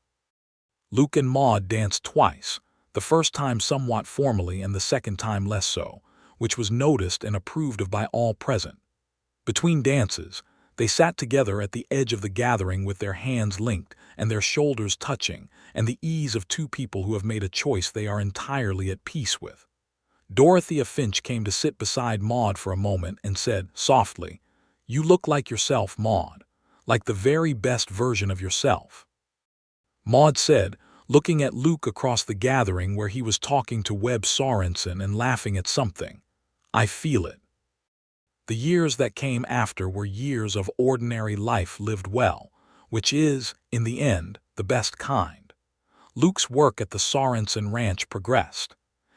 Luke and Maude danced twice, the first time somewhat formally and the second time less so, which was noticed and approved of by all present. Between dances, they sat together at the edge of the gathering with their hands linked and their shoulders touching, and the ease of two people who have made a choice they are entirely at peace with. Dorothea Finch came to sit beside Maude for a moment and said, softly, "You look like yourself, Maude, like the very best version of yourself." Maude said, looking at Luke across the gathering where he was talking to Webb Sorensen and laughing at something, "I feel it." The years that came after were years of ordinary life lived well, which is, in the end, the best kind. Luke's work at the Sorensen Ranch progressed.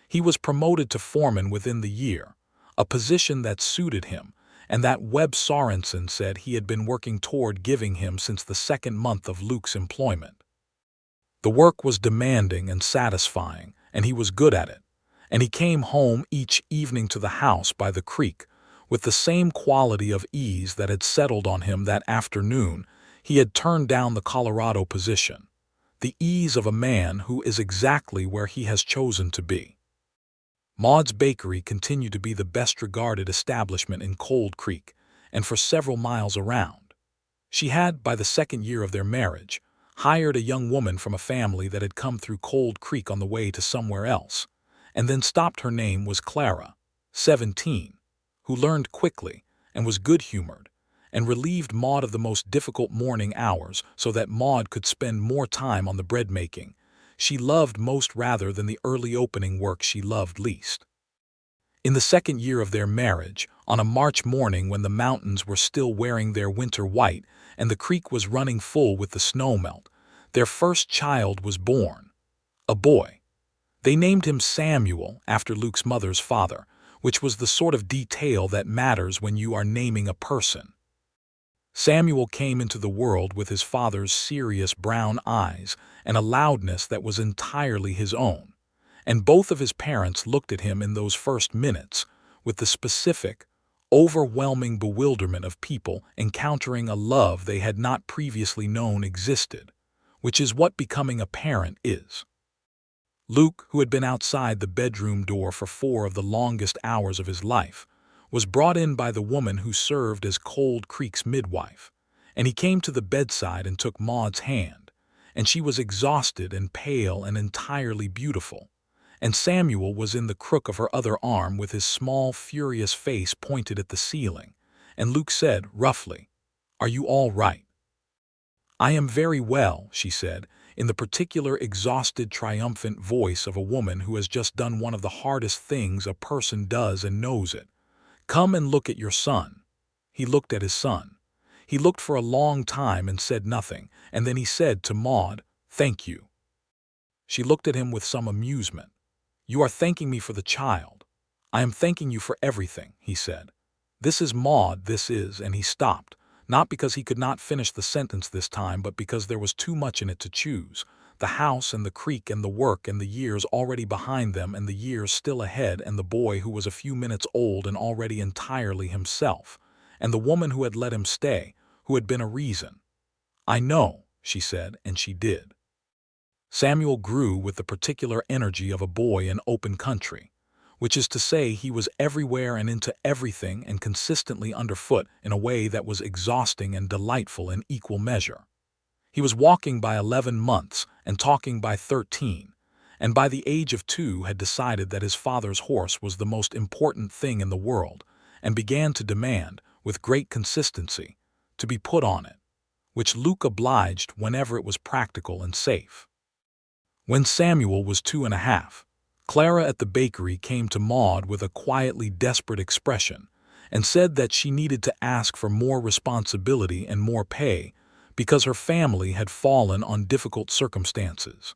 He was promoted to foreman within the year, a position that suited him, and that Webb Sorensen said he had been working toward giving him since the second month of Luke's employment. The work was demanding and satisfying, and he was good at it, and he came home each evening to the house by the creek with the same quality of ease that had settled on him that afternoon he had turned down the Colorado position, the ease of a man who is exactly where he has chosen to be. Maude's Bakery continued to be the best-regarded establishment in Cold Creek and for several miles around. She had, by the second year of their marriage, hired a young woman from a family that had come through Cold Creek on the way to somewhere else, and then stopped. Her name was Clara, 17, who learned quickly and was good-humored, and relieved Maude of the most difficult morning hours so that Maude could spend more time on the bread-making she loved most rather than the early opening work she loved least. In the second year of their marriage, on a March morning when the mountains were still wearing their winter white and the creek was running full with the snowmelt, their first child was born, a boy. They named him Samuel after Luke's mother's father, which was the sort of detail that matters when you are naming a person. Samuel came into the world with his father's serious brown eyes and a loudness that was entirely his own, and both of his parents looked at him in those first minutes with the specific, overwhelming bewilderment of people encountering a love they had not previously known existed, which is what becoming a parent is. Luke, who had been outside the bedroom door for 4 of the longest hours of his life, was brought in by the woman who served as Cold Creek's midwife, and he came to the bedside and took Maude's hand, and she was exhausted and pale and entirely beautiful, and Samuel was in the crook of her other arm with his small, furious face pointed at the ceiling, and Luke said, roughly, "Are you all right?" "I am very well," she said, in the particular exhausted, triumphant voice of a woman who has just done one of the hardest things a person does and knows it. "Come and look at your son." He looked at his son. He looked for a long time and said nothing, and then he said to Maude, "Thank you." She looked at him with some amusement. "You are thanking me for the child." "I am thanking you for everything," he said. "This is Maude, this is," and he stopped, not because he could not finish the sentence this time, but because there was too much in it to choose. The house and the creek and the work and the years already behind them and the years still ahead and the boy who was a few minutes old and already entirely himself, and the woman who had let him stay, who had been a reason. "I know," she said, and she did. Samuel grew with the particular energy of a boy in open country, which is to say he was everywhere and into everything and consistently underfoot in a way that was exhausting and delightful in equal measure. He was walking by 11 months and talking by 13, and by the age of 2 had decided that his father's horse was the most important thing in the world and began to demand, with great consistency, to be put on it, which Luke obliged whenever it was practical and safe. When Samuel was 2.5, Clara at the bakery came to Maude with a quietly desperate expression and said that she needed to ask for more responsibility and more pay because her family had fallen on difficult circumstances.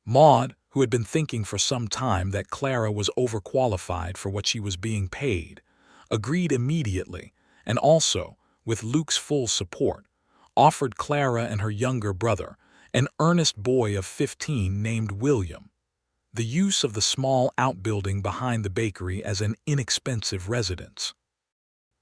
Maude, who had been thinking for some time that Clara was overqualified for what she was being paid, agreed immediately and also, with Luke's full support, offered Clara and her younger brother, an earnest boy of 15 named William, the use of the small outbuilding behind the bakery as an inexpensive residence.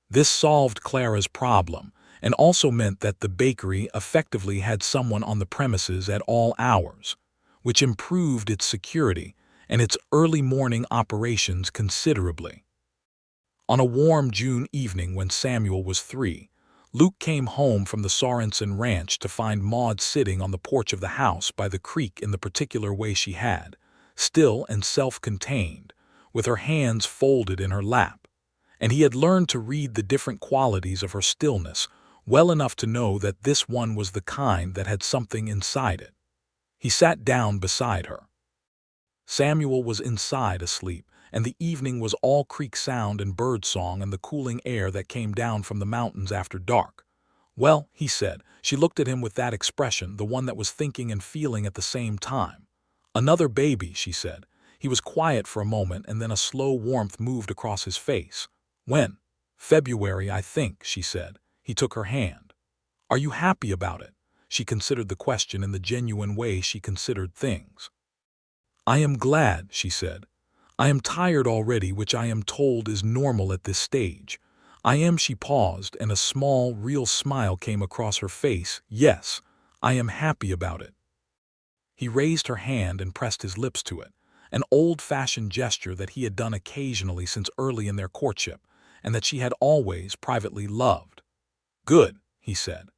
This solved Clara's problem and also meant that the bakery effectively had someone on the premises at all hours, which improved its security and its early morning operations considerably. On a warm June evening when Samuel was 3, Luke came home from the Sorensen ranch to find Maude sitting on the porch of the house by the creek in the particular way she had, still and self-contained, with her hands folded in her lap, and he had learned to read the different qualities of her stillness well enough to know that this one was the kind that had something inside it. He sat down beside her. Samuel was inside asleep, and the evening was all creek sound and bird song and the cooling air that came down from the mountains after dark. "Well," he said. She looked at him with that expression, the one that was thinking and feeling at the same time. "Another baby," she said. He was quiet for a moment, and then a slow warmth moved across his face. "When?" "February, I think," she said. He took her hand. "Are you happy about it?" She considered the question in the genuine way she considered things. "I am glad," she said. "I am tired already, which I am told is normal at this stage. I am," she paused, and a small, real smile came across her face. "Yes, I am happy about it." He raised her hand and pressed his lips to it, an old-fashioned gesture that he had done occasionally since early in their courtship, and that she had always privately loved. "Good," he said.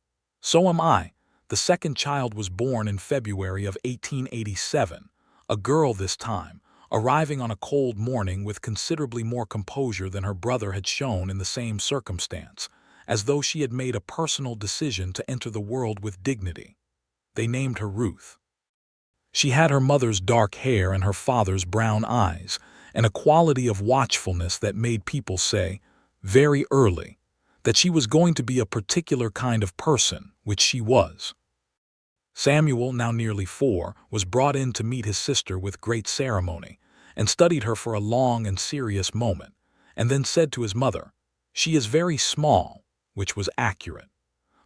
"So am I." The second child was born in February of 1887, a girl this time, arriving on a cold morning with considerably more composure than her brother had shown in the same circumstance, as though she had made a personal decision to enter the world with dignity. They named her Ruth. She had her mother's dark hair and her father's brown eyes, and a quality of watchfulness that made people say, very early, that she was going to be a particular kind of person, which she was. Samuel, now nearly 4, was brought in to meet his sister with great ceremony, and studied her for a long and serious moment, and then said to his mother, "She is very small," which was accurate.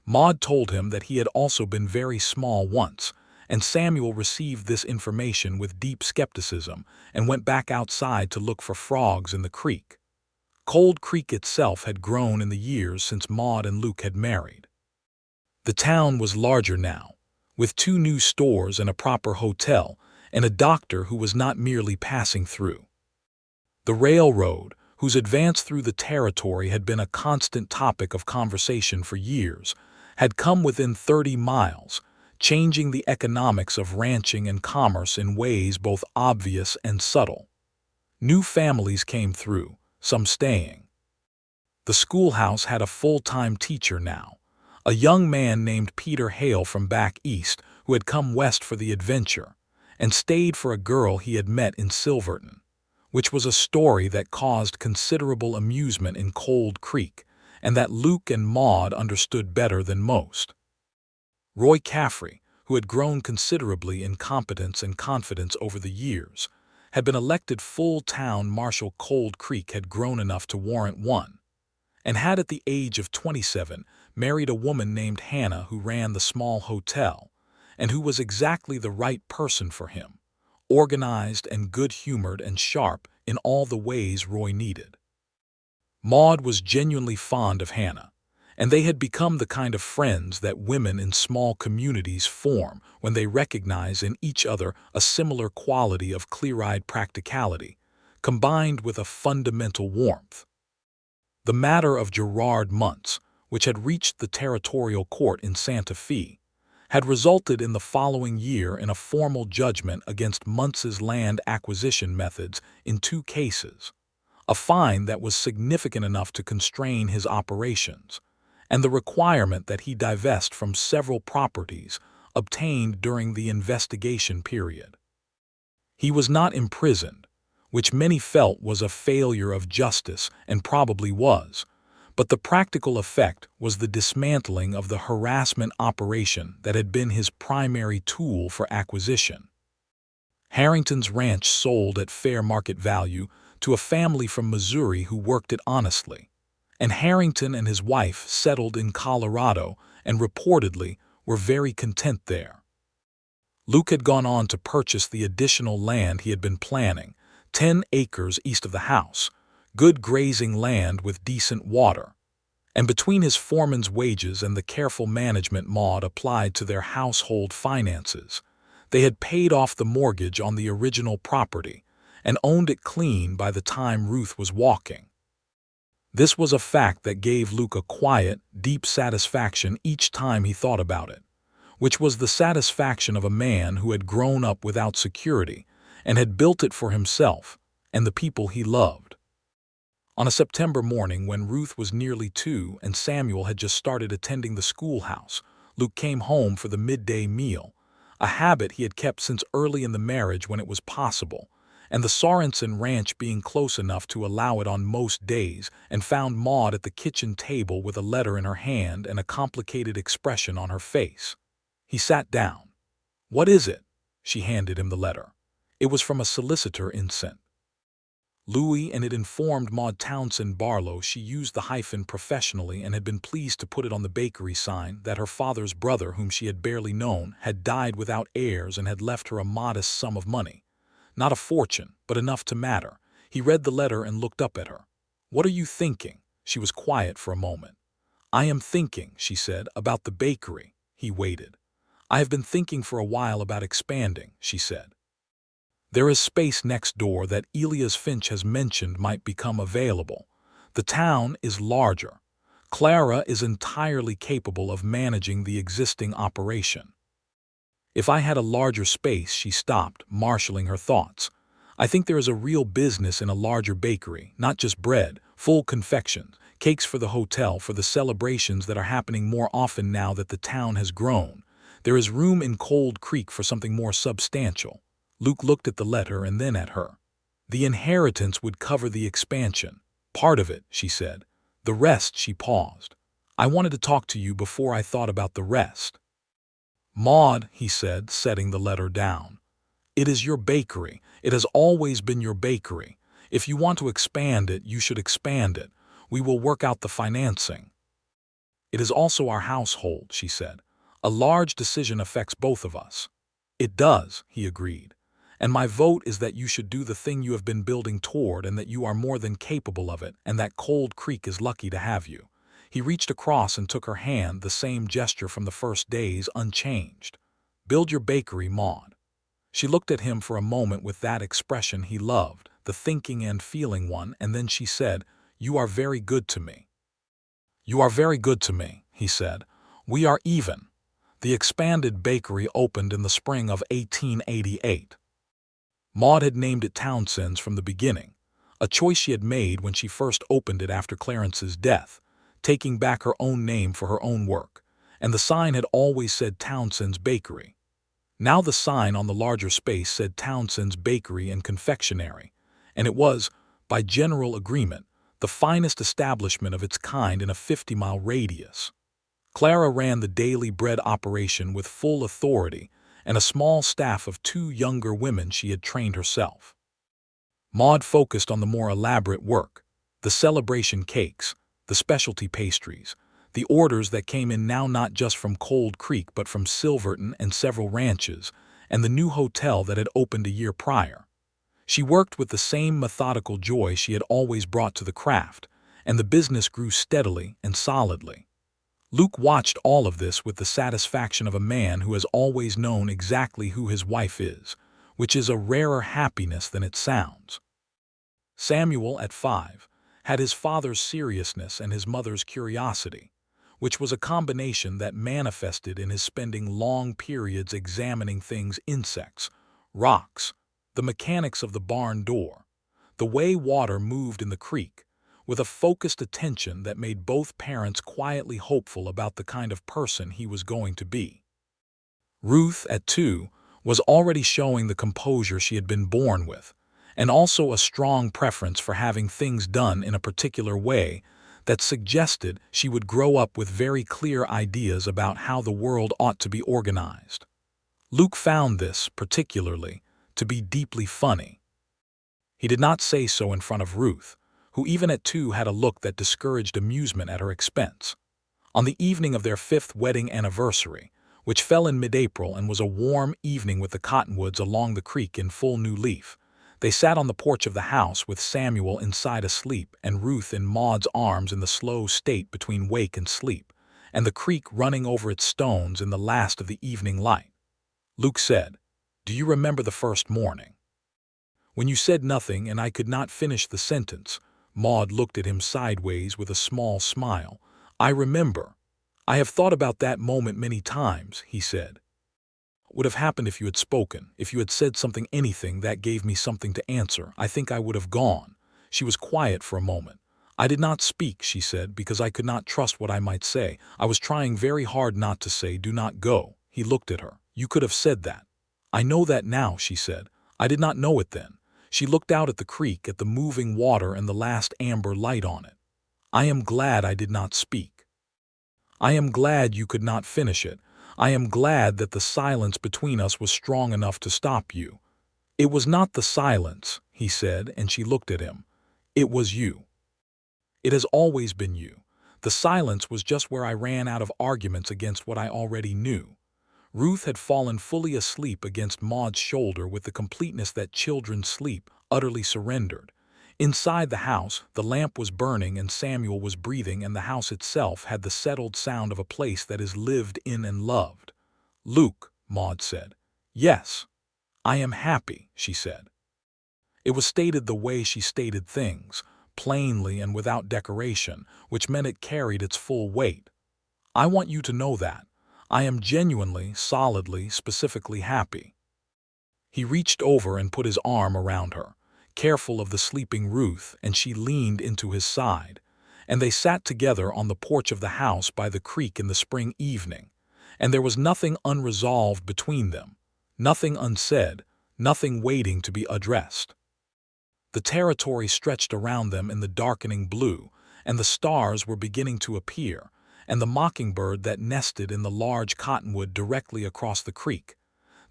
Maude told him that he had also been very small once, and Samuel received this information with deep skepticism and went back outside to look for frogs in the creek. Cold Creek itself had grown in the years since Maude and Luke had married. The town was larger now, with 2 new stores and a proper hotel, and a doctor who was not merely passing through. The railroad, whose advance through the territory had been a constant topic of conversation for years, had come within 30 miles, changing the economics of ranching and commerce in ways both obvious and subtle. New families came through, some staying. The schoolhouse had a full-time teacher now, a young man named Peter Hale from back east who had come west for the adventure, and stayed for a girl he had met in Silverton, which was a story that caused considerable amusement in Cold Creek, and that Luke and Maude understood better than most. Roy Caffrey, who had grown considerably in competence and confidence over the years, had been elected full-town marshal. Cold Creek had grown enough to warrant one, and had at the age of 27 married a woman named Hannah who ran the small hotel, and who was exactly the right person for him, organized and good-humored and sharp in all the ways Roy needed. Maude was genuinely fond of Hannah, and they had become the kind of friends that women in small communities form when they recognize in each other a similar quality of clear-eyed practicality, combined with a fundamental warmth. The matter of Gerard Muntz, which had reached the territorial court in Santa Fe, had resulted in the following year in a formal judgment against Muntz's land acquisition methods in 2 cases, a fine that was significant enough to constrain his operations, and the requirement that he divest from several properties obtained during the investigation period. He was not imprisoned, which many felt was a failure of justice and probably was, but the practical effect was the dismantling of the harassment operation that had been his primary tool for acquisition. Harrington's ranch sold at fair market value to a family from Missouri who worked it honestly, and Harrington and his wife settled in Colorado and reportedly were very content there. Luke had gone on to purchase the additional land he had been planning, 10 acres east of the house, good grazing land with decent water. And between his foreman's wages and the careful management Maude applied to their household finances, they had paid off the mortgage on the original property and owned it clean by the time Ruth was walking. This was a fact that gave Luke a quiet, deep satisfaction each time he thought about it, which was the satisfaction of a man who had grown up without security and had built it for himself and the people he loved. On a September morning when Ruth was nearly 2 and Samuel had just started attending the schoolhouse, Luke came home for the midday meal, a habit he had kept since early in the marriage when it was possible, and the Sorensen ranch being close enough to allow it on most days, and found Maude at the kitchen table with a letter in her hand and a complicated expression on her face. He sat down. "What is it?" She handed him the letter. It was from a solicitor in St. Louis, and it informed Maude Townsend Barlow she used the hyphen professionally and had been pleased to put it on the bakery sign that her father's brother, whom she had barely known, had died without heirs and had left her a modest sum of money. Not a fortune, but enough to matter. He read the letter and looked up at her. "What are you thinking?" She was quiet for a moment. "I am thinking," she said, "about the bakery." He waited. "I have been thinking for a while about expanding," she said. "There is space next door that Elias Finch has mentioned might become available. The town is larger. Clara is entirely capable of managing the existing operation. If I had a larger space," she stopped, marshaling her thoughts. "I think there is a real business in a larger bakery, not just bread, full confections, cakes for the hotel, for the celebrations that are happening more often now that the town has grown. There is room in Cold Creek for something more substantial." Luke looked at the letter and then at her. "The inheritance would cover the expansion. Part of it," she said. "The rest," she paused. "I wanted to talk to you before I thought about the rest." "Maude," he said, setting the letter down. "It is your bakery. It has always been your bakery. If you want to expand it, you should expand it. We will work out the financing." "It is also our household," she said. "A large decision affects both of us." "It does," he agreed. "And my vote is that you should do the thing you have been building toward, and that you are more than capable of it, and that Cold Creek is lucky to have you." He reached across and took her hand, the same gesture from the first days, unchanged. "Build your bakery, Maude." She looked at him for a moment with that expression he loved, the thinking and feeling one, and then she said, "You are very good to me." "You are very good to me," he said. "We are even." The expanded bakery opened in the spring of 1888. Maude had named it Townsend's from the beginning, a choice she had made when she first opened it after Clarence's death, taking back her own name for her own work, and the sign had always said Townsend's Bakery. Now the sign on the larger space said Townsend's Bakery and Confectionery, and it was, by general agreement, the finest establishment of its kind in a 50-mile radius. Clara ran the daily bread operation with full authority and a small staff of 2 younger women she had trained herself. Maude focused on the more elaborate work, the celebration cakes, the specialty pastries, the orders that came in now not just from Cold Creek but from Silverton and several ranches, and the new hotel that had opened a year prior. She worked with the same methodical joy she had always brought to the craft, and the business grew steadily and solidly. Luke watched all of this with the satisfaction of a man who has always known exactly who his wife is, which is a rarer happiness than it sounds. Samuel, at 5, had his father's seriousness and his mother's curiosity, which was a combination that manifested in his spending long periods examining things: insects, rocks, the mechanics of the barn door, the way water moved in the creek, with a focused attention that made both parents quietly hopeful about the kind of person he was going to be. Ruth, at 2, was already showing the composure she had been born with, and also a strong preference for having things done in a particular way that suggested she would grow up with very clear ideas about how the world ought to be organized. Luke found this, particularly, to be deeply funny. He did not say so in front of Ruth, who even at 2 had a look that discouraged amusement at her expense. On the evening of their 5th wedding anniversary, which fell in mid-April and was a warm evening with the cottonwoods along the creek in full new leaf, they sat on the porch of the house with Samuel inside asleep and Ruth in Maude's arms in the slow state between wake and sleep, and the creek running over its stones in the last of the evening light. Luke said, "Do you remember the first morning when you said nothing and I could not finish the sentence?" Maude looked at him sideways with a small smile. "I remember. I have thought about that moment many times," he said. "What would have happened if you had spoken, if you had said something, anything that gave me something to answer? I think I would have gone." She was quiet for a moment. "I did not speak," she said, "because I could not trust what I might say. I was trying very hard not to say, 'Do not go.'" He looked at her. "You could have said that." "I know that now," she said. "I did not know it then." She looked out at the creek, at the moving water and the last amber light on it. "I am glad I did not speak. I am glad you could not finish it. I am glad that the silence between us was strong enough to stop you." "It was not the silence," he said, and she looked at him. "It was you. It has always been you. The silence was just where I ran out of arguments against what I already knew." Ruth had fallen fully asleep against Maude's shoulder with the completeness that children sleep, utterly surrendered. Inside the house, the lamp was burning and Samuel was breathing, and the house itself had the settled sound of a place that is lived in and loved. "Luke," Maude said. "Yes. I am happy," she said. It was stated the way she stated things, plainly and without decoration, which meant it carried its full weight. "I want you to know that. I am genuinely, solidly, specifically happy." He reached over and put his arm around her, careful of the sleeping Ruth, and she leaned into his side, and they sat together on the porch of the house by the creek in the spring evening, and there was nothing unresolved between them, nothing unsaid, nothing waiting to be addressed. The territory stretched around them in the darkening blue, and the stars were beginning to appear, and the mockingbird that nested in the large cottonwood directly across the creek.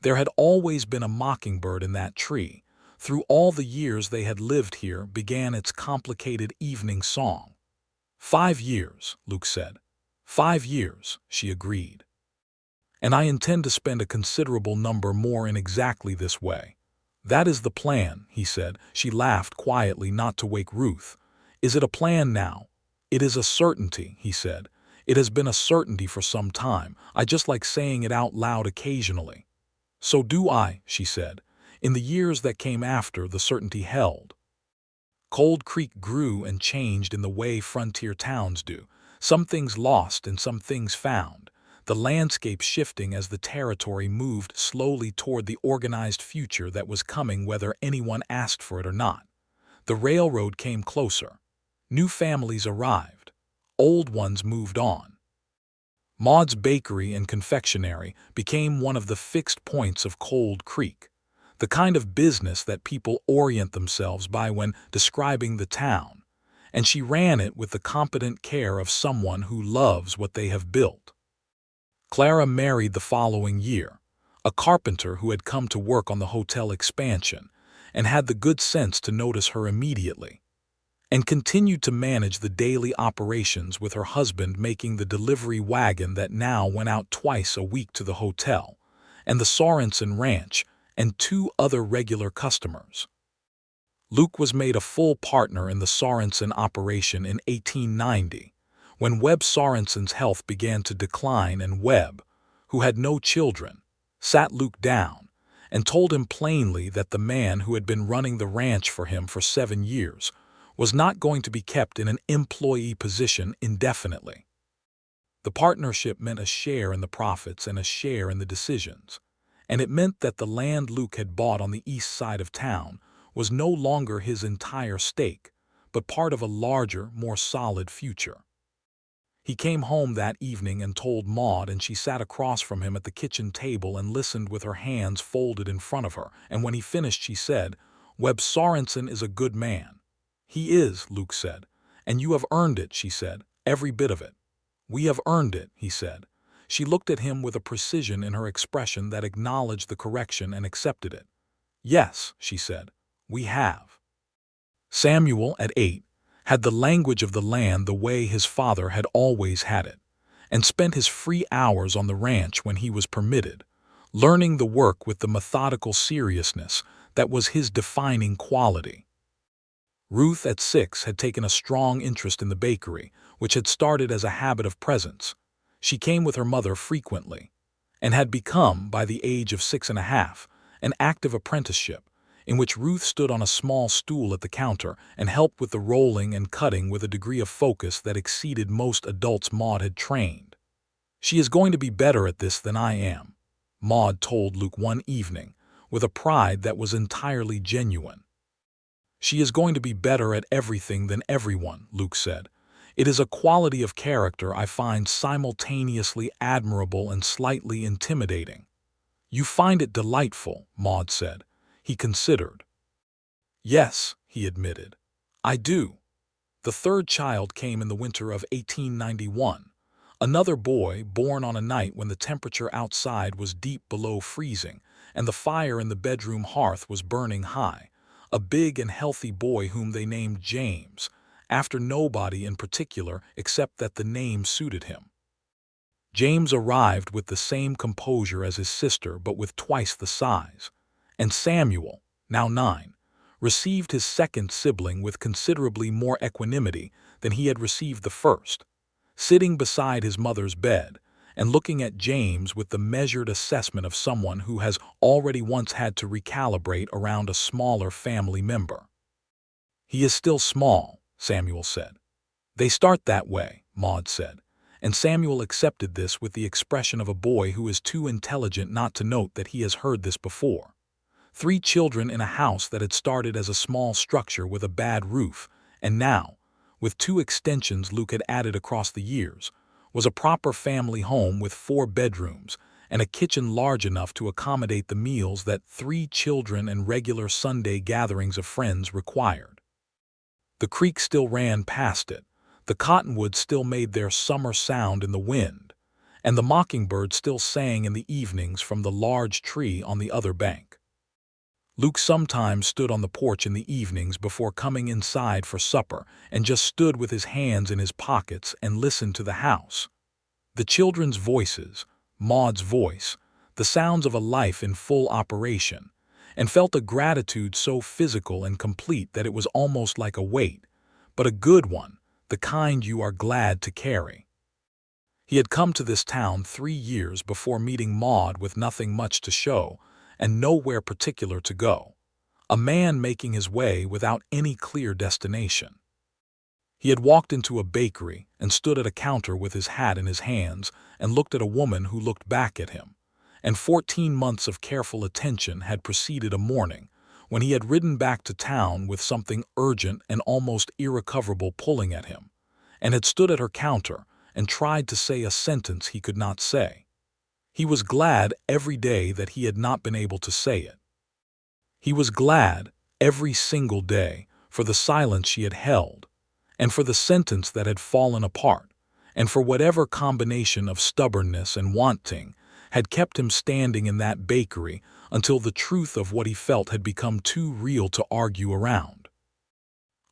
There had always been a mockingbird in that tree. Through all the years they had lived here began its complicated evening song. 5 years, Luke said. 5 years, she agreed. "And I intend to spend a considerable number more in exactly this way." "That is the plan," he said. She laughed quietly, not to wake Ruth. "Is it a plan now?" "It is a certainty," he said. "It has been a certainty for some time. I just like saying it out loud occasionally." "So do I," she said. In the years that came after, the certainty held. Cold Creek grew and changed in the way frontier towns do, some things lost and some things found, the landscape shifting as the territory moved slowly toward the organized future that was coming whether anyone asked for it or not. The railroad came closer. New families arrived. Old ones moved on. Maude's bakery and confectionery became one of the fixed points of Cold Creek, the kind of business that people orient themselves by when describing the town, and she ran it with the competent care of someone who loves what they have built. Clara married the following year, a carpenter who had come to work on the hotel expansion and had the good sense to notice her immediately, and continued to manage the daily operations with her husband making the delivery wagon that now went out twice a week to the hotel, and the Sorensen Ranch, and 2 other regular customers. Luke was made a full partner in the Sorensen operation in 1890, when Webb Sorensen's health began to decline, and Webb, who had no children, sat Luke down and told him plainly that the man who had been running the ranch for him for 7 years was not going to be kept in an employee position indefinitely. The partnership meant a share in the profits and a share in the decisions, and it meant that the land Luke had bought on the east side of town was no longer his entire stake, but part of a larger, more solid future. He came home that evening and told Maude, and she sat across from him at the kitchen table and listened with her hands folded in front of her, and when he finished she said, "Webb Sorensen is a good man." "He is," Luke said. "And you have earned it," she said, "every bit of it." "We have earned it," he said. She looked at him with a precision in her expression that acknowledged the correction and accepted it. "Yes," she said, "we have." Samuel, at 8, had the language of the land the way his father had always had it, and spent his free hours on the ranch when he was permitted, learning the work with the methodical seriousness that was his defining quality. Ruth, at 6, had taken a strong interest in the bakery, which had started as a habit of presence. She came with her mother frequently, and had become, by the age of 6.5, an active apprenticeship, in which Ruth stood on a small stool at the counter and helped with the rolling and cutting with a degree of focus that exceeded most adults Maude had trained. "She is going to be better at this than I am," Maude told Luke one evening, with a pride that was entirely genuine. "She is going to be better at everything than everyone," Luke said. "It is a quality of character I find simultaneously admirable and slightly intimidating." "You find it delightful," Maude said. He considered. "Yes," he admitted, "I do." The third child came in the winter of 1891, another boy born on a night when the temperature outside was deep below freezing and the fire in the bedroom hearth was burning high, a big and healthy boy whom they named James, after nobody in particular except that the name suited him. James arrived with the same composure as his sister but with twice the size, and Samuel, now 9, received his second sibling with considerably more equanimity than he had received the first, sitting beside his mother's bed and looking at James with the measured assessment of someone who has already once had to recalibrate around a smaller family member. "He is still small," Samuel said. "They start that way," Maude said, and Samuel accepted this with the expression of a boy who is too intelligent not to note that he has heard this before. 3 children in a house that had started as a small structure with a bad roof, and now, with 2 extensions Luke had added across the years, was a proper family home with 4 bedrooms and a kitchen large enough to accommodate the meals that 3 children and regular Sunday gatherings of friends required. The creek still ran past it, the cottonwoods still made their summer sound in the wind, and the mockingbird still sang in the evenings from the large tree on the other bank. Luke sometimes stood on the porch in the evenings before coming inside for supper and just stood with his hands in his pockets and listened to the house. The children's voices, Maude's voice, the sounds of a life in full operation, and felt a gratitude so physical and complete that it was almost like a weight, but a good one, the kind you are glad to carry. He had come to this town 3 years before meeting Maude with nothing much to show and nowhere particular to go, a man making his way without any clear destination. He had walked into a bakery and stood at a counter with his hat in his hands and looked at a woman who looked back at him, and 14 months of careful attention had preceded a morning when he had ridden back to town with something urgent and almost irrecoverable pulling at him, and had stood at her counter and tried to say a sentence he could not say. He was glad every day that he had not been able to say it. He was glad every single day for the silence she had held, and for the sentence that had fallen apart, and for whatever combination of stubbornness and wanting had kept him standing in that bakery until the truth of what he felt had become too real to argue around.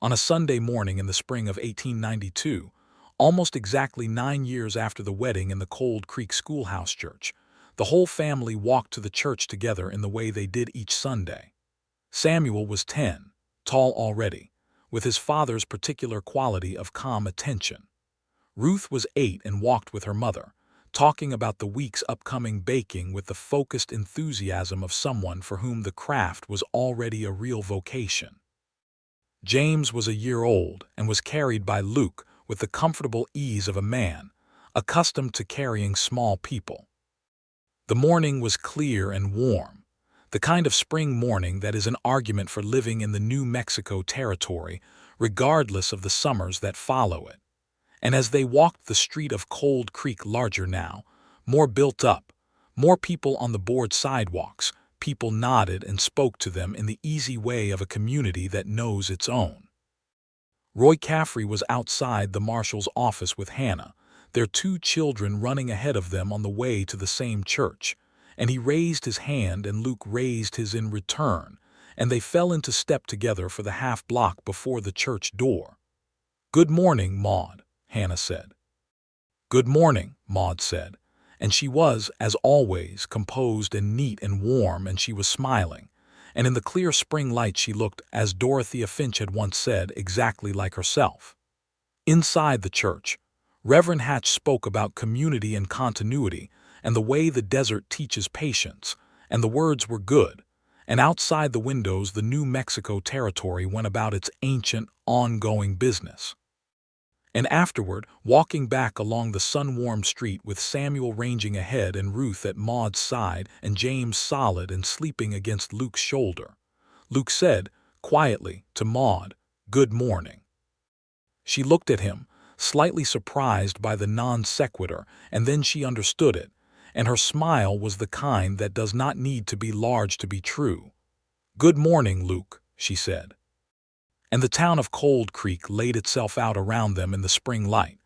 On a Sunday morning in the spring of 1892, almost exactly 9 years after the wedding in the Cold Creek Schoolhouse Church, the whole family walked to the church together in the way they did each Sunday. Samuel was 10, tall already, with his father's particular quality of calm attention. Ruth was 8 and walked with her mother, talking about the week's upcoming baking with the focused enthusiasm of someone for whom the craft was already a real vocation. James was a year old and was carried by Luke with the comfortable ease of a man, accustomed to carrying small people. The morning was clear and warm, the kind of spring morning that is an argument for living in the New Mexico territory, regardless of the summers that follow it. And as they walked the street of Cold Creek, larger now, more built up, more people on the board sidewalks, people nodded and spoke to them in the easy way of a community that knows its own. Roy Caffrey was outside the marshal's office with Hannah, their two children running ahead of them on the way to the same church, and he raised his hand and Luke raised his in return, and they fell into step together for the half-block before the church door. "Good morning, Maude," Hannah said. "Good morning," Maude said, and she was, as always, composed and neat and warm, and she was smiling, and in the clear spring light she looked, as Dorothea Finch had once said, exactly like herself. Inside the church, Reverend Hatch spoke about community and continuity and the way the desert teaches patience, and the words were good, and outside the windows the New Mexico territory went about its ancient, ongoing business. And afterward, walking back along the sun-warmed street with Samuel ranging ahead and Ruth at Maude's side and James solid and sleeping against Luke's shoulder, Luke said, quietly, to Maude, "Good morning." She looked at him, slightly surprised by the non sequitur, and then she understood it, and her smile was the kind that does not need to be large to be true. "Good morning, Luke," she said. And the town of Cold Creek laid itself out around them in the spring light,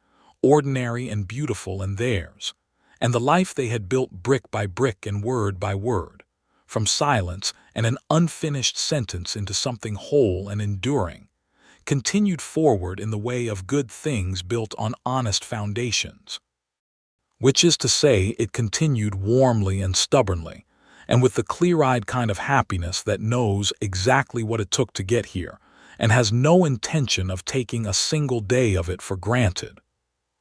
ordinary and beautiful and theirs, and the life they had built brick by brick and word by word, from silence and an unfinished sentence into something whole and enduring, continued forward in the way of good things built on honest foundations. Which is to say, it continued warmly and stubbornly, and with the clear-eyed kind of happiness that knows exactly what it took to get here, and has no intention of taking a single day of it for granted.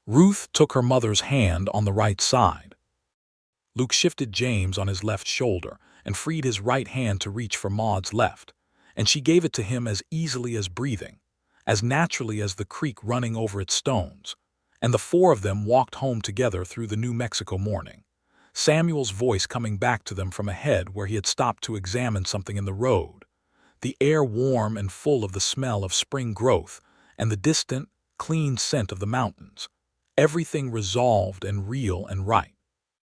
Ruth took her mother's hand on the right side. Luke shifted James on his left shoulder and freed his right hand to reach for Maude's left, and she gave it to him as easily as breathing, as naturally as the creek running over its stones, and the four of them walked home together through the New Mexico morning, Samuel's voice coming back to them from ahead where he had stopped to examine something in the road, the air warm and full of the smell of spring growth and the distant, clean scent of the mountains, everything resolved and real and right.